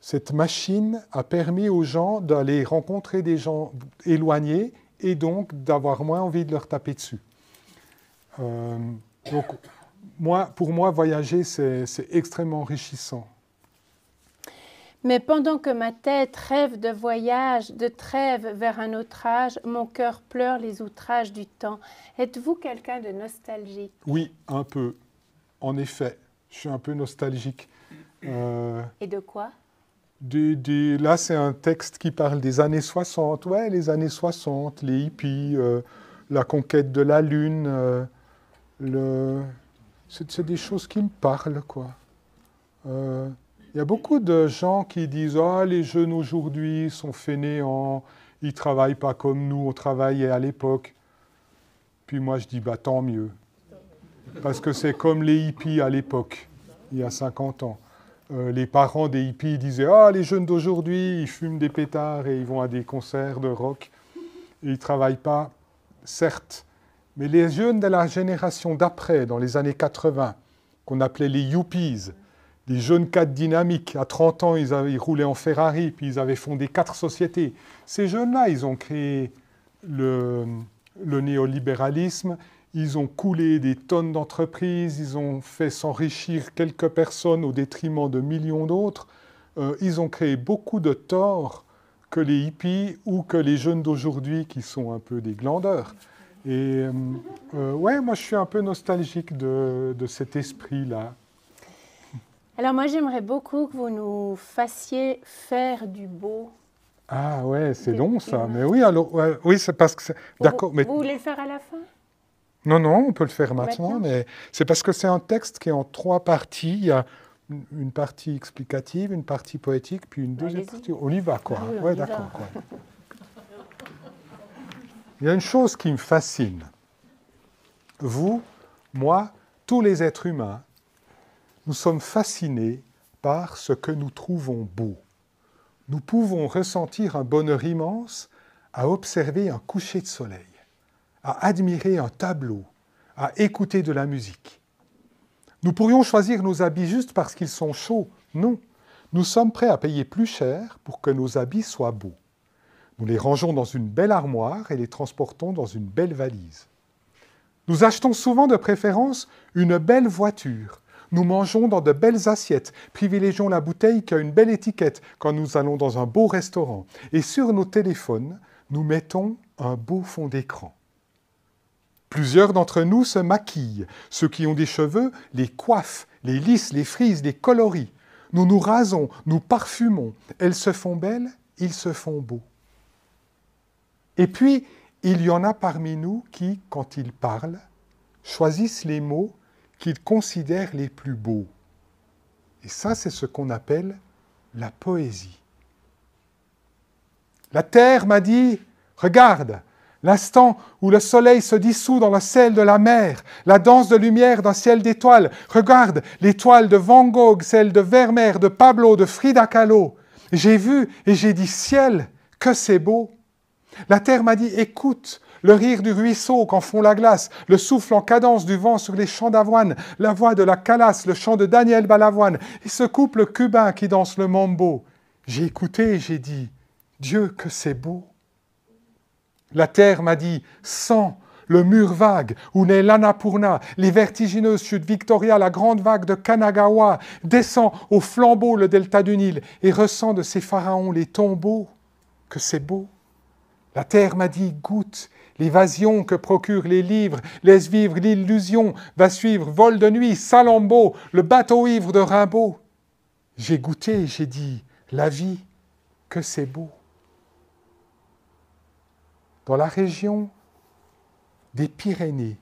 Cette machine a permis aux gens d'aller rencontrer des gens éloignés et donc d'avoir moins envie de leur taper dessus. Donc, pour moi, voyager, c'est extrêmement enrichissant. Mais pendant que ma tête rêve de voyage, de trêve vers un autre âge, mon cœur pleure les outrages du temps. Êtes-vous quelqu'un de nostalgique? Oui, un peu. En effet, je suis un peu nostalgique. Et de quoi? Là, c'est un texte qui parle des années 60. Ouais, les années 60, les hippies, la conquête de la Lune. C'est des choses qui me parlent, quoi. Il y a beaucoup de gens qui disent « Ah, les jeunes aujourd'hui sont fainéants, ils ne travaillent pas comme nous, on travaillait à l'époque. » Puis moi, je dis « Bah, tant mieux. » Parce que c'est comme les hippies à l'époque, il y a 50 ans. Les parents des hippies disaient « Ah, les jeunes d'aujourd'hui, ils fument des pétards et ils vont à des concerts de rock. Et ils ne travaillent pas. » Certes. Mais les jeunes de la génération d'après, dans les années 80, qu'on appelait les yuppies, les jeunes cadres dynamiques, à 30 ans, ils roulaient en Ferrari, puis ils avaient fondé 4 sociétés. Ces jeunes-là, ils ont créé le néolibéralisme, ils ont coulé des tonnes d'entreprises, ils ont fait s'enrichir quelques personnes au détriment de millions d'autres. Ils ont créé beaucoup de torts que les hippies ou que les jeunes d'aujourd'hui qui sont un peu des glandeurs. Et ouais, moi je suis un peu nostalgique de cet esprit-là. Alors moi j'aimerais beaucoup que vous nous fassiez faire du beau. Ah ouais, c'est long ça. Mais oui, alors, oui, c'est parce que... D'accord, mais... Vous voulez le faire à la fin? Non, non, on peut le faire maintenant, mais c'est parce que c'est un texte qui est en 3 parties. Il y a une partie explicative, une partie poétique, puis une deuxième partie... On y va, quoi. Oui, ouais, d'accord, quoi. Il y a une chose qui me fascine. Vous, moi, tous les êtres humains, nous sommes fascinés par ce que nous trouvons beau. Nous pouvons ressentir un bonheur immense à observer un coucher de soleil, à admirer un tableau, à écouter de la musique. Nous pourrions choisir nos habits juste parce qu'ils sont chauds. Non, nous sommes prêts à payer plus cher pour que nos habits soient beaux. Nous les rangeons dans une belle armoire et les transportons dans une belle valise. Nous achetons souvent de préférence une belle voiture. Nous mangeons dans de belles assiettes, privilégions la bouteille qui a une belle étiquette quand nous allons dans un beau restaurant. Et sur nos téléphones, nous mettons un beau fond d'écran. Plusieurs d'entre nous se maquillent. Ceux qui ont des cheveux les coiffent, les lissent, les frisent, les colorient. Nous nous rasons, nous parfumons. Elles se font belles, ils se font beaux. Et puis, il y en a parmi nous qui, quand ils parlent, choisissent les mots qu'ils considèrent les plus beaux. Et ça, c'est ce qu'on appelle la poésie. La terre m'a dit, regarde, l'instant où le soleil se dissout dans le sel de la mer, la danse de lumière d'un ciel d'étoiles. Regarde l'étoile de Van Gogh, celle de Vermeer, de Pablo, de Frida Kahlo. J'ai vu et j'ai dit, ciel, que c'est beau. La terre m'a dit, écoute, le rire du ruisseau quand fond la glace, le souffle en cadence du vent sur les champs d'avoine, la voix de la calasse, le chant de Daniel Balavoine, et ce couple cubain qui danse le mambo. J'ai écouté et j'ai dit, Dieu, que c'est beau. La terre m'a dit, sens le mur vague où naît l'Annapurna, les vertigineuses chutes Victoria, la grande vague de Kanagawa, descends au flambeau le delta du Nil et ressens de ces pharaons les tombeaux, que c'est beau. La terre m'a dit, goûte l'évasion que procurent les livres, laisse vivre l'illusion, va suivre vol de nuit, Salammbô, le bateau ivre de Rimbaud. J'ai goûté, j'ai dit, la vie, que c'est beau. Dans la région des Pyrénées,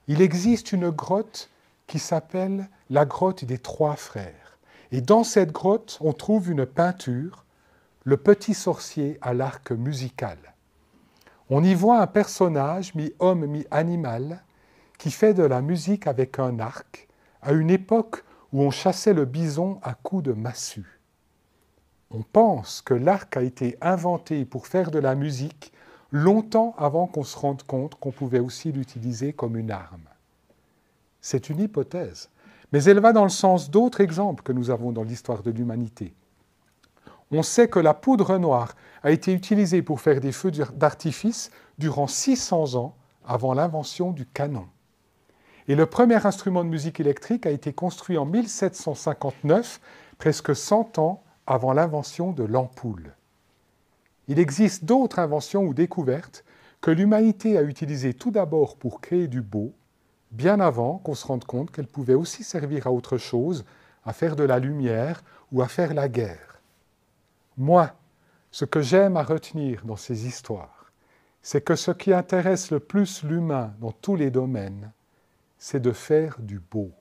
il existe une grotte qui s'appelle la grotte des Trois Frères. Et dans cette grotte, on trouve une peinture, le petit sorcier à l'arc musical. On y voit un personnage, mi-homme, mi-animal, qui fait de la musique avec un arc, à une époque où on chassait le bison à coups de massue. On pense que l'arc a été inventé pour faire de la musique longtemps avant qu'on se rende compte qu'on pouvait aussi l'utiliser comme une arme. C'est une hypothèse, mais elle va dans le sens d'autres exemples que nous avons dans l'histoire de l'humanité. On sait que la poudre noire a été utilisée pour faire des feux d'artifice durant 600 ans avant l'invention du canon. Et le premier instrument de musique électrique a été construit en 1759, presque 100 ans avant l'invention de l'ampoule. Il existe d'autres inventions ou découvertes que l'humanité a utilisées tout d'abord pour créer du beau, bien avant qu'on se rende compte qu'elles pouvaient aussi servir à autre chose, à faire de la lumière ou à faire la guerre. Moi, ce que j'aime à retenir dans ces histoires, c'est que ce qui intéresse le plus l'humain dans tous les domaines, c'est de faire du beau.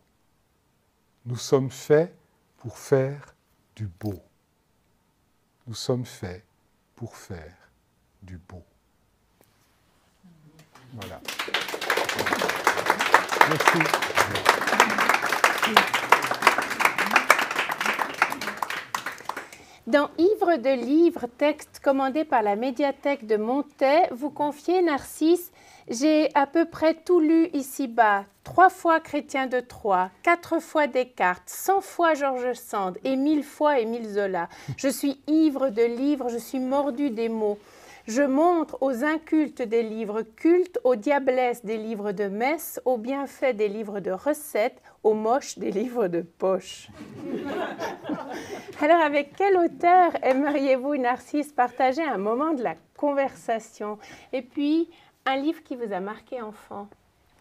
Nous sommes faits pour faire du beau. Nous sommes faits pour faire du beau. Voilà. Merci. Dans Ivre de livres, texte commandé par la médiathèque de Montaix, vous confiez, Narcisse, « J'ai à peu près tout lu ici-bas, 3 fois Chrétien de Troyes, 4 fois Descartes, 100 fois George Sand et 1000 fois Émile Zola. Je suis ivre de livres, je suis mordu des mots. Je montre aux incultes des livres cultes, aux diablesses des livres de messe, aux bienfaits des livres de recettes, aux moches des livres de poche. » Alors, avec quel auteur aimeriez-vous, Narcisse, partager un moment de la conversation? Et puis, un livre qui vous a marqué enfant?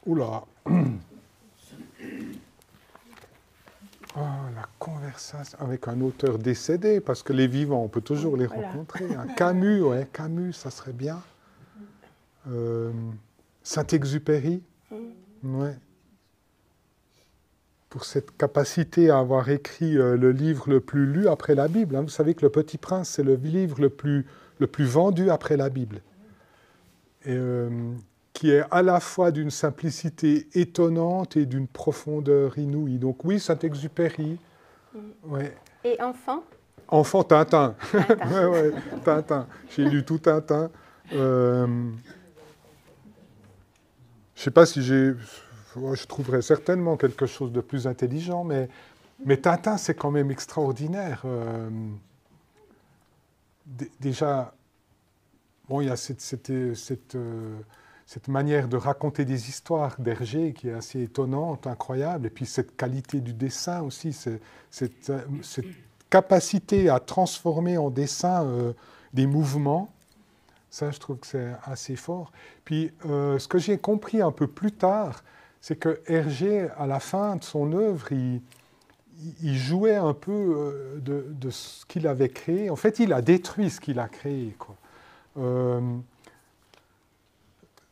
Oula. La conversation avec un auteur décédé, parce que les vivants, on peut toujours les rencontrer. Camus, ouais, Camus, ça serait bien. Saint-Exupéry, ouais. Pour cette capacité à avoir écrit le livre le plus lu après la Bible. Vous savez que Le Petit Prince, c'est le livre le plus vendu après la Bible. Et, qui est à la fois d'une simplicité étonnante et d'une profondeur inouïe. Donc oui, Saint-Exupéry. Ouais. Et enfant? Enfant, Tintin. Ouais, Tintin. J'ai lu tout Tintin. Je ne sais pas si je trouverais certainement quelque chose de plus intelligent, mais Tintin, c'est quand même extraordinaire. Déjà, bon, il y a cette manière de raconter des histoires d'Hergé qui est assez étonnante, incroyable, et puis cette qualité du dessin aussi, cette capacité à transformer en dessin des mouvements, ça je trouve que c'est assez fort. Puis ce que j'ai compris un peu plus tard, c'est que Hergé, à la fin de son œuvre, il jouait un peu de ce qu'il avait créé. En fait, il a détruit ce qu'il a créé, quoi.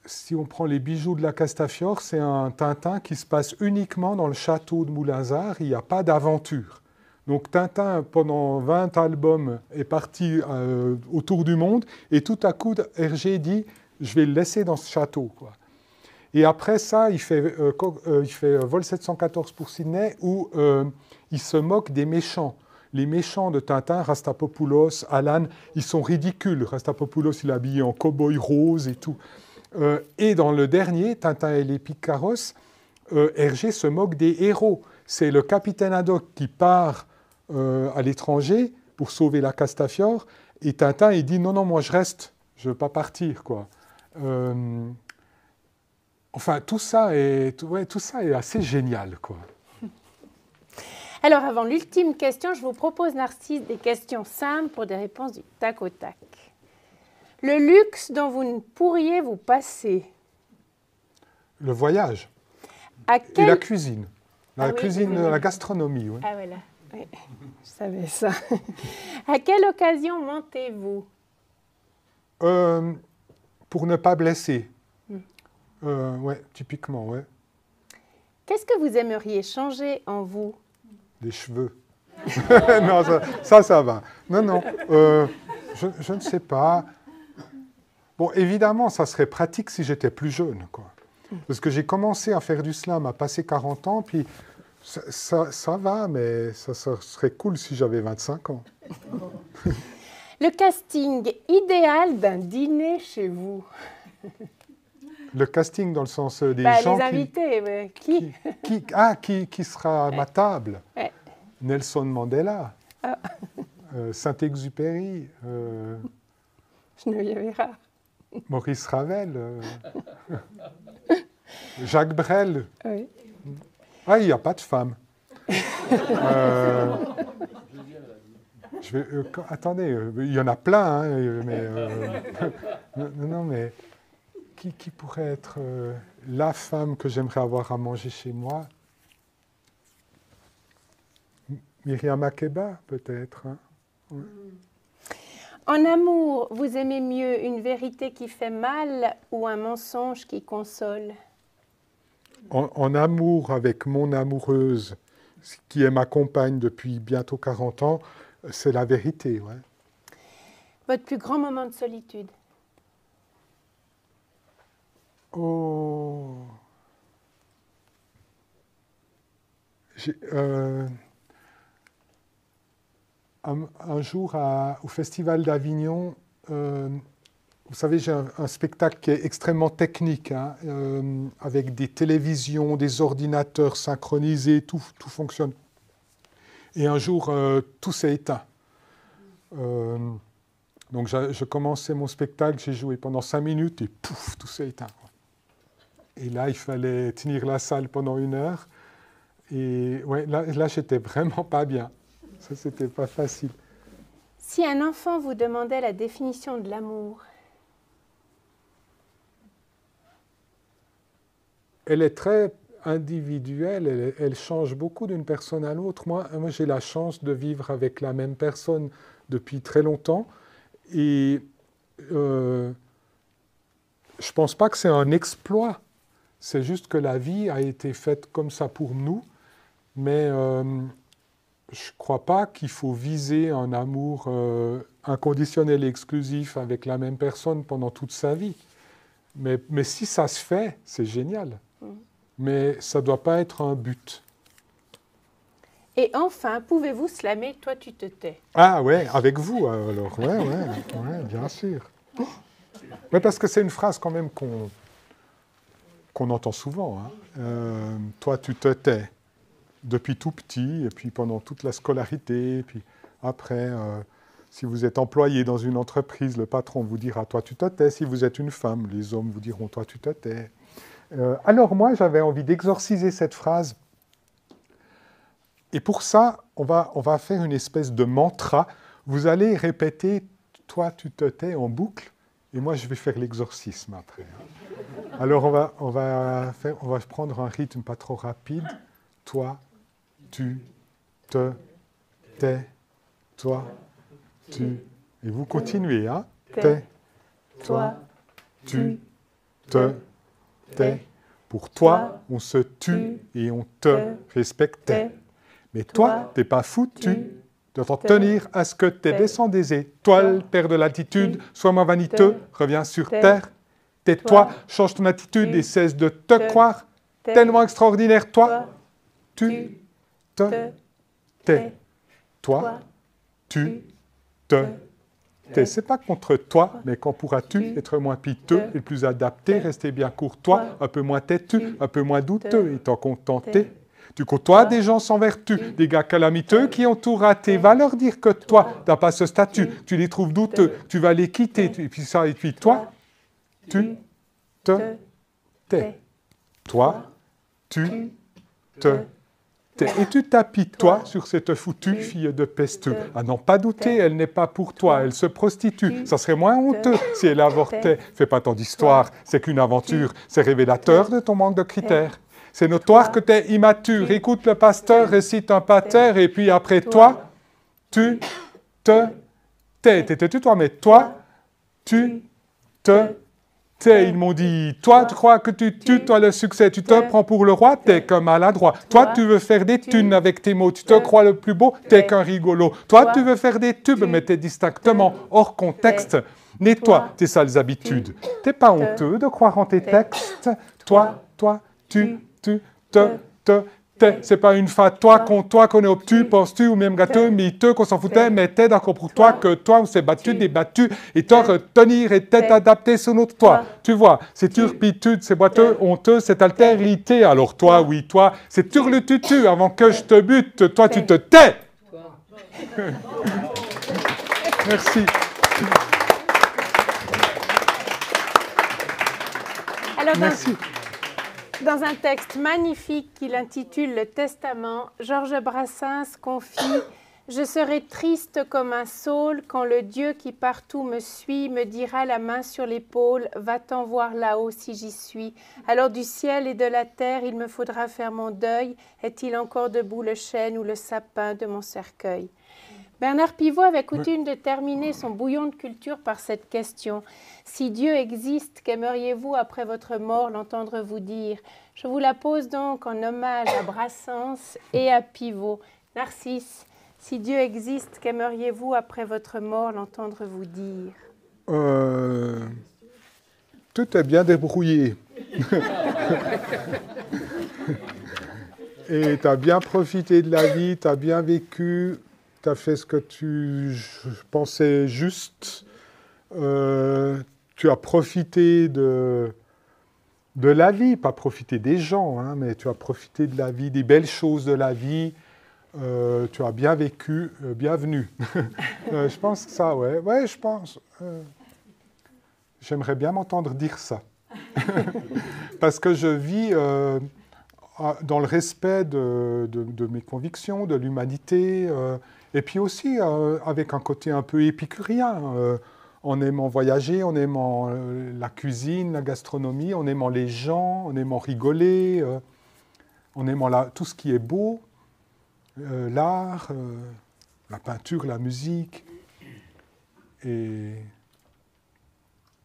Si on prend les bijoux de la Castafiore, c'est un Tintin qui se passe uniquement dans le château de Moulinsart, il n'y a pas d'aventure. Donc Tintin, pendant 20 albums, est parti autour du monde, et tout à coup, Hergé dit « je vais le laisser dans ce château ». Et après ça, il fait Vol 714 pour Sydney, où il se moque des méchants. les méchants de Tintin, Rastapopoulos, Alan, ils sont ridicules. Rastapopoulos, il est habillé en cow-boy rose et tout. Et dans le dernier, Tintin et les Picaros, Hergé se moque des héros. C'est le capitaine Haddock qui part à l'étranger pour sauver la Castafiore, et Tintin, il dit « Non, non, moi je reste, je ne veux pas partir. » quoi. Enfin, tout ça est assez génial, quoi. Alors, avant l'ultime question, je vous propose, Narcisse, des questions simples pour des réponses du tac au tac. Le luxe dont vous ne pourriez vous passer? Le voyage. Et la cuisine. La cuisine, la gastronomie. Oui. Ah voilà, oui. Je savais ça. À quelle occasion mentez-vous? Pour ne pas blesser. Ouais, typiquement, ouais. Qu'est-ce que vous aimeriez changer en vous? Les cheveux. Non, ça va. Non, non, je ne sais pas. Bon, évidemment, ça serait pratique si j'étais plus jeune, quoi. Parce que j'ai commencé à faire du slam à passer 40 ans, puis ça va, mais ça serait cool si j'avais 25 ans. Le casting idéal d'un dîner chez vous? Le casting dans le sens des gens les invités, ouais. qui sera à ma table? Ouais. Nelson Mandela, Saint-Exupéry, Geneviève Rare, Maurice Ravel, Jacques Brel. oui. Ah, il n'y a pas de femme. Attendez, il y en a plein, hein, mais non, mais qui pourrait être la femme que j'aimerais avoir à manger chez moi? Myriam Makeba, peut-être. Hein. Ouais. En amour, vous aimez mieux une vérité qui fait mal ou un mensonge qui console? En amour avec mon amoureuse, qui est ma compagne depuis bientôt 40 ans, c'est la vérité. Ouais. Votre plus grand moment de solitude? Oh. Un jour au Festival d'Avignon, vous savez, j'ai un spectacle qui est extrêmement technique, hein, avec des télévisions, des ordinateurs synchronisés, tout fonctionne. Et un jour, tout s'est éteint. Donc je commençais mon spectacle, j'ai joué pendant 5 minutes et pouf, tout s'est éteint. Et là, il fallait tenir la salle pendant 1 heure. Et ouais, là j'étais vraiment pas bien. Ça, c'était pas facile. Si un enfant vous demandait la définition de l'amour? Elle est très individuelle, elle change beaucoup d'une personne à l'autre. Moi, j'ai la chance de vivre avec la même personne depuis très longtemps. Et je ne pense pas que c'est un exploit. C'est juste que la vie a été faite comme ça pour nous. Mais je ne crois pas qu'il faut viser un amour inconditionnel et exclusif avec la même personne pendant toute sa vie. Mais si ça se fait, c'est génial. Mais ça ne doit pas être un but. Et enfin, pouvez-vous slammer « Toi, tu te tais » ? Ah ouais, avec vous alors. Ouais, bien sûr. Ouais, parce que c'est une phrase quand même qu'on entend souvent. Hein. Toi, tu te tais. Depuis tout petit, et puis pendant toute la scolarité, et puis après, si vous êtes employé dans une entreprise, le patron vous dira « Toi, tu te tais ». Si vous êtes une femme, les hommes vous diront « Toi, tu te tais ». Alors moi, j'avais envie d'exorciser cette phrase. Et pour ça, on va faire une espèce de mantra. Vous allez répéter « Toi, tu te tais » en boucle, et moi, je vais faire l'exorcisme après. Alors, on va prendre un rythme pas trop rapide. Toi, tu te tais. Toi, tu... Et vous continuez, hein? Tais. Toi, tu te tais. Pour toi, on se tue et on te respectait. Mais toi, t'es pas foutu de t'en tenir à ce que tes descendants des étoiles perdent de l'altitude, sois moins vaniteux, reviens sur terre. Tais-toi, change ton attitude et cesse de te croire tellement extraordinaire. Toi, tu te tais. toi, tu, te, t'es. C'est pas contre toi, mais quand pourras-tu être moins piteux et plus adapté, rester bien courtois, un peu moins têtu, un peu moins douteux, étant contenté. Tu côtoies des gens sans vertu, des gars calamiteux qui ont tout raté. Va leur dire que toi, tu n'as pas ce statut, tu les trouves douteux, tu vas les quitter, et puis toi, tu, te, t'es. Toi, tu, te, t'es. Et tu t'apitoies sur cette foutue fille de pesteux. À n'en pas douter, elle n'est pas pour toi, elle se prostitue. Ça serait moins honteux si elle avortait. Fais pas tant d'histoire, c'est qu'une aventure. C'est révélateur de ton manque de critères. C'est notoire que tu es immature. Écoute le pasteur, récite un pater, et puis après toi, tu, te, t'es. T'étais-tu toi, mais toi, tu, te, t'es. Ils m'ont dit, toi, tu crois que tu tues, toi, le succès. Tu te prends pour le roi, t'es qu'un maladroit. Toi, tu veux faire des thunes avec tes mots. Tu te crois le plus beau, t'es qu'un rigolo. Toi, tu veux faire des tubes, mais t'es distinctement hors contexte. Nettoie tes sales habitudes. T'es pas honteux de croire en tes textes. Toi, tu, te, t'es. C'est pas une fois toi qu'on est obtus, penses-tu, ou même gâteux, miteux, qu'on s'en foutait, mais t'es d'accord pour toi que toi, on s'est battu, débattu, et te retenir et t'être adapté sur notre toi. Tu vois, c'est turpitude, c'est boiteux, honteux, c'est altérité. Alors toi, oui, toi, c'est turlututu, avant que je te bute, toi, tu te tais. Merci. Alors, Merci. dans un texte magnifique qu'il intitule « Le Testament », Georges Brassens confie « Je serai triste comme un saule quand le Dieu qui partout me suit me dira la main sur l'épaule « Va-t'en voir là-haut si j'y suis ». Alors du ciel et de la terre, il me faudra faire mon deuil. Est-il encore debout le chêne ou le sapin de mon cercueil ?» Bernard Pivot avait coutume de terminer son bouillon de culture par cette question. « Si Dieu existe, qu'aimeriez-vous après votre mort l'entendre vous dire ?» Je vous la pose donc en hommage à Brassens et à Pivot. Narcisse, si Dieu existe, qu'aimeriez-vous après votre mort l'entendre vous dire ? Tout est bien débrouillé. Et tu as bien profité de la vie, tu as bien vécu. Tu as fait ce que tu pensais juste. Tu as profité de la vie, pas profité des gens, hein, mais tu as profité de la vie, des belles choses de la vie. Tu as bien vécu, bienvenue. Je pense que ça, ouais. Ouais, je pense. J'aimerais bien m'entendre dire ça. Parce que je vis dans le respect de mes convictions, de l'humanité. Et puis aussi avec un côté un peu épicurien, en aimant voyager, en aimant la cuisine, la gastronomie, en aimant les gens, en aimant rigoler, en aimant tout ce qui est beau, l'art, la peinture, la musique. Et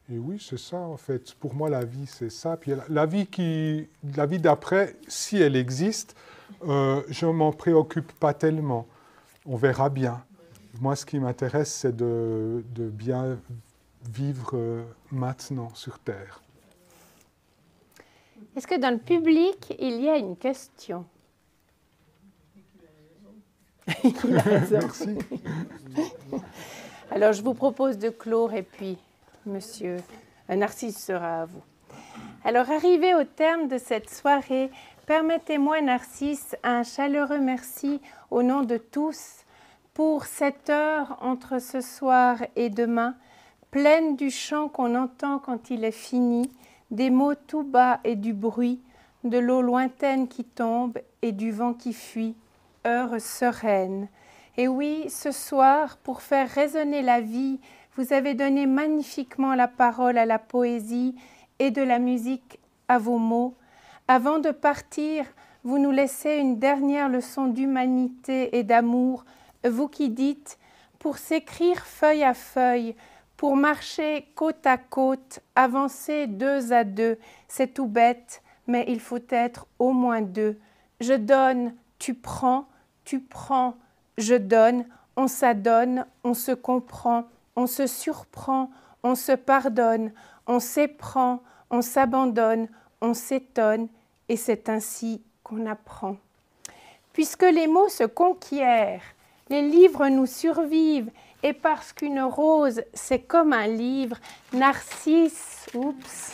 oui, c'est ça en fait. Pour moi, la vie, c'est ça. Puis la vie d'après, si elle existe, je ne m'en préoccupe pas tellement. On verra bien. Moi, ce qui m'intéresse, c'est de bien vivre maintenant sur Terre. Est-ce que dans le public, il y a une question ? Il a raison. Merci. Alors, je vous propose de clore et puis, monsieur Narcisse sera à vous. Alors, arrivé au terme de cette soirée, permettez-moi, Narcisse, un chaleureux merci au nom de tous pour cette heure entre ce soir et demain, pleine du chant qu'on entend quand il est fini, des mots tout bas et du bruit, de l'eau lointaine qui tombe et du vent qui fuit, heure sereine. Et oui, ce soir, pour faire résonner la vie, vous avez donné magnifiquement la parole à la poésie et de la musique à vos mots. Avant de partir, vous nous laissez une dernière leçon d'humanité et d'amour, vous qui dites, pour s'écrire feuille à feuille, pour marcher côte à côte, avancer deux à deux, c'est tout bête, mais il faut être au moins deux. Je donne, tu prends, je donne, on s'adonne, on se comprend, on se surprend, on se pardonne, on s'éprend, on s'abandonne, on s'étonne, et c'est ainsi qu'on apprend. Puisque les mots se conquièrent, Les livres nous survivent et parce qu'une rose, c'est comme un livre, Narcisse, oups,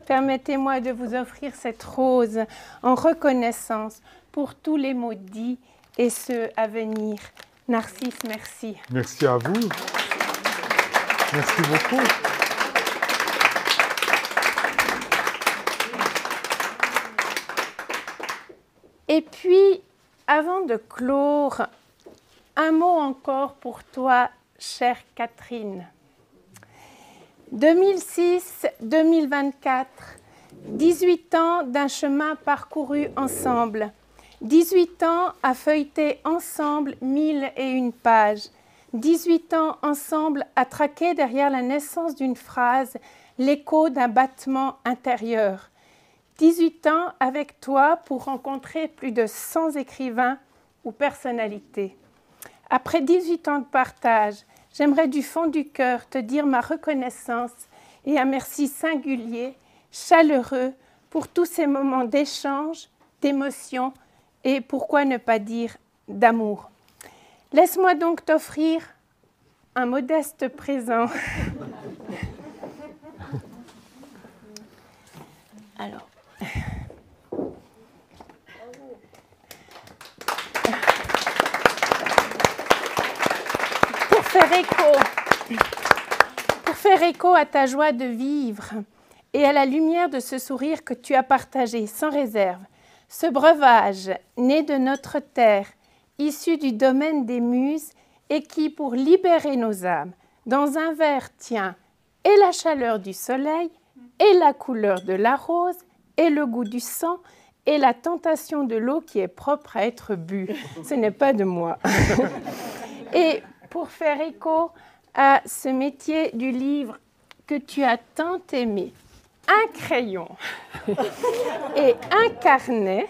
permettez-moi de vous offrir cette rose en reconnaissance pour tous les mots dits et ceux à venir. Narcisse, merci. Merci à vous. Merci beaucoup. Et puis, avant de clore, un mot encore pour toi, chère Catherine. 2006-2024, 18 ans d'un chemin parcouru ensemble. 18 ans à feuilleter ensemble 1001 pages. 18 ans ensemble à traquer derrière la naissance d'une phrase l'écho d'un battement intérieur. 18 ans avec toi pour rencontrer plus de 100 écrivains ou personnalités. Après 18 ans de partage, j'aimerais du fond du cœur te dire ma reconnaissance et un merci singulier, chaleureux pour tous ces moments d'échange, d'émotion et pourquoi ne pas dire d'amour. Laisse-moi donc t'offrir un modeste présent. Alors. Pour faire écho à ta joie de vivre et à la lumière de ce sourire que tu as partagé sans réserve, ce breuvage né de notre terre, issu du domaine des muses et qui, pour libérer nos âmes, dans un verre tient et la chaleur du soleil, et la couleur de la rose, et le goût du sang, et la tentation de l'eau qui est propre à être bue. Ce n'est pas de moi. Et pour faire écho à ce métier du livre que tu as tant aimé, un crayon et un carnet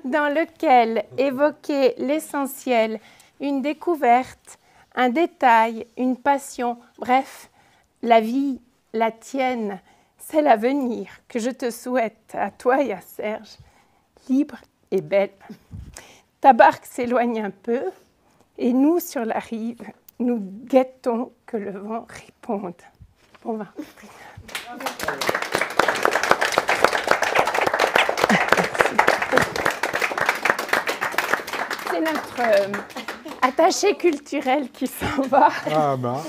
dans lequel évoquer l'essentiel, une découverte, un détail, une passion, bref, la vie, la tienne, c'est l'avenir que je te souhaite à toi et à Serge, libre et belle. Ta barque s'éloigne un peu et nous, sur la rive, nous guettons que le vent réponde. Bon vin. C'est notre attaché culturel qui s'en va. Ah ben,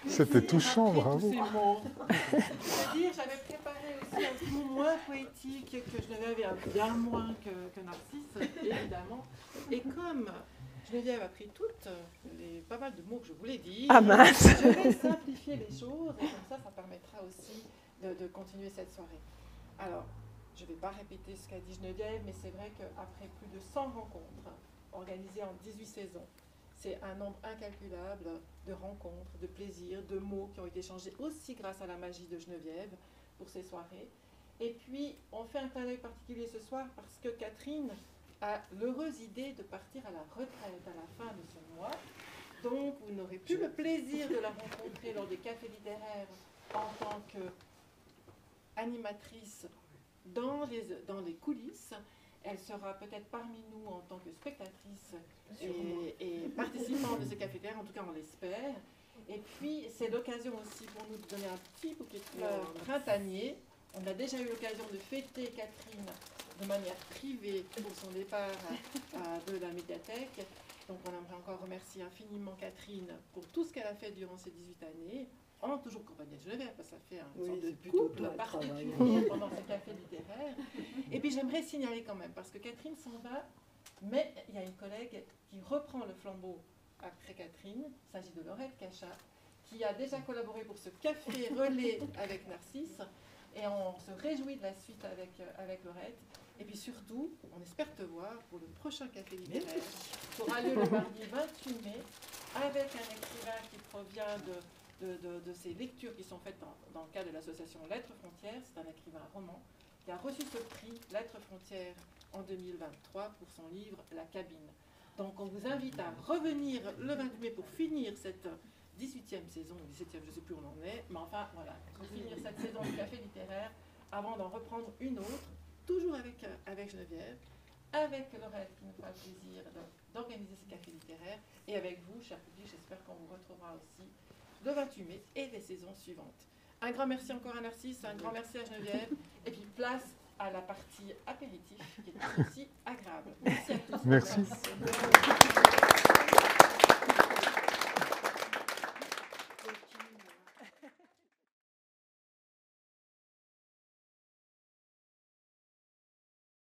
c'était touchant, bravo. C'est-à-dire, j'avais préparé aussi un petit mot moins poétique que Geneviève et bien moins que Narcisse, évidemment. Et comme Geneviève a pris pas mal de mots que je voulais dire, je vais simplifier les choses et comme ça permettra aussi de continuer cette soirée. Alors, je ne vais pas répéter ce qu'a dit Geneviève, mais c'est vrai qu'après plus de 100 rencontres organisées en 18 saisons, c'est un nombre incalculable de rencontres, de plaisirs, de mots qui ont été échangés aussi grâce à la magie de Geneviève pour ces soirées. Et puis, on fait un clin d'œil particulier ce soir parce que Catherine a l'heureuse idée de partir à la retraite à la fin de ce mois. Donc, vous n'aurez plus le plaisir de la rencontrer lors des cafés littéraires en tant qu'animatrice dans les coulisses. Elle sera peut-être parmi nous en tant que spectatrice et participante de ces cafés littéraires, en tout cas on l'espère. Et puis c'est l'occasion aussi pour nous de donner un petit bouquet de fleurs printanier. On a déjà eu l'occasion de fêter Catherine de manière privée pour son départ de la médiathèque. Donc on aimerait encore remercier infiniment Catherine pour tout ce qu'elle a fait durant ces 18 années, toujours compagnie de Geneviève, parce que ça fait un sorte de couple particulier pendant ce café littéraire. Et puis j'aimerais signaler quand même, parce que Catherine s'en va, mais il y a une collègue qui reprend le flambeau après Catherine, il s'agit de Laurette Cachat, qui a déjà collaboré pour ce café relais avec Narcisse, et on se réjouit de la suite avec Laurette. Et puis surtout, on espère te voir pour le prochain café littéraire, qui aura lieu le mardi 28 mai, avec un écrivain qui provient de ces lectures qui sont faites dans le cadre de l'association Lettres Frontières. C'est un écrivain roman qui a reçu ce prix Lettres Frontières en 2023 pour son livre La Cabine. Donc on vous invite à revenir le 28 mai pour finir cette 18e saison, 17e, je ne sais plus où on en est, mais enfin voilà, pour finir cette saison du café littéraire avant d'en reprendre une autre, toujours avec Geneviève, avec Laurette qui nous fera le plaisir d'organiser ce café littéraire, et avec vous, cher public, j'espère qu'on vous retrouvera aussi le 28 mai et les saisons suivantes. Un grand merci encore à Narcisse, un grand merci à Geneviève, et puis place à la partie apéritif qui est aussi agréable. Merci à tous. Merci.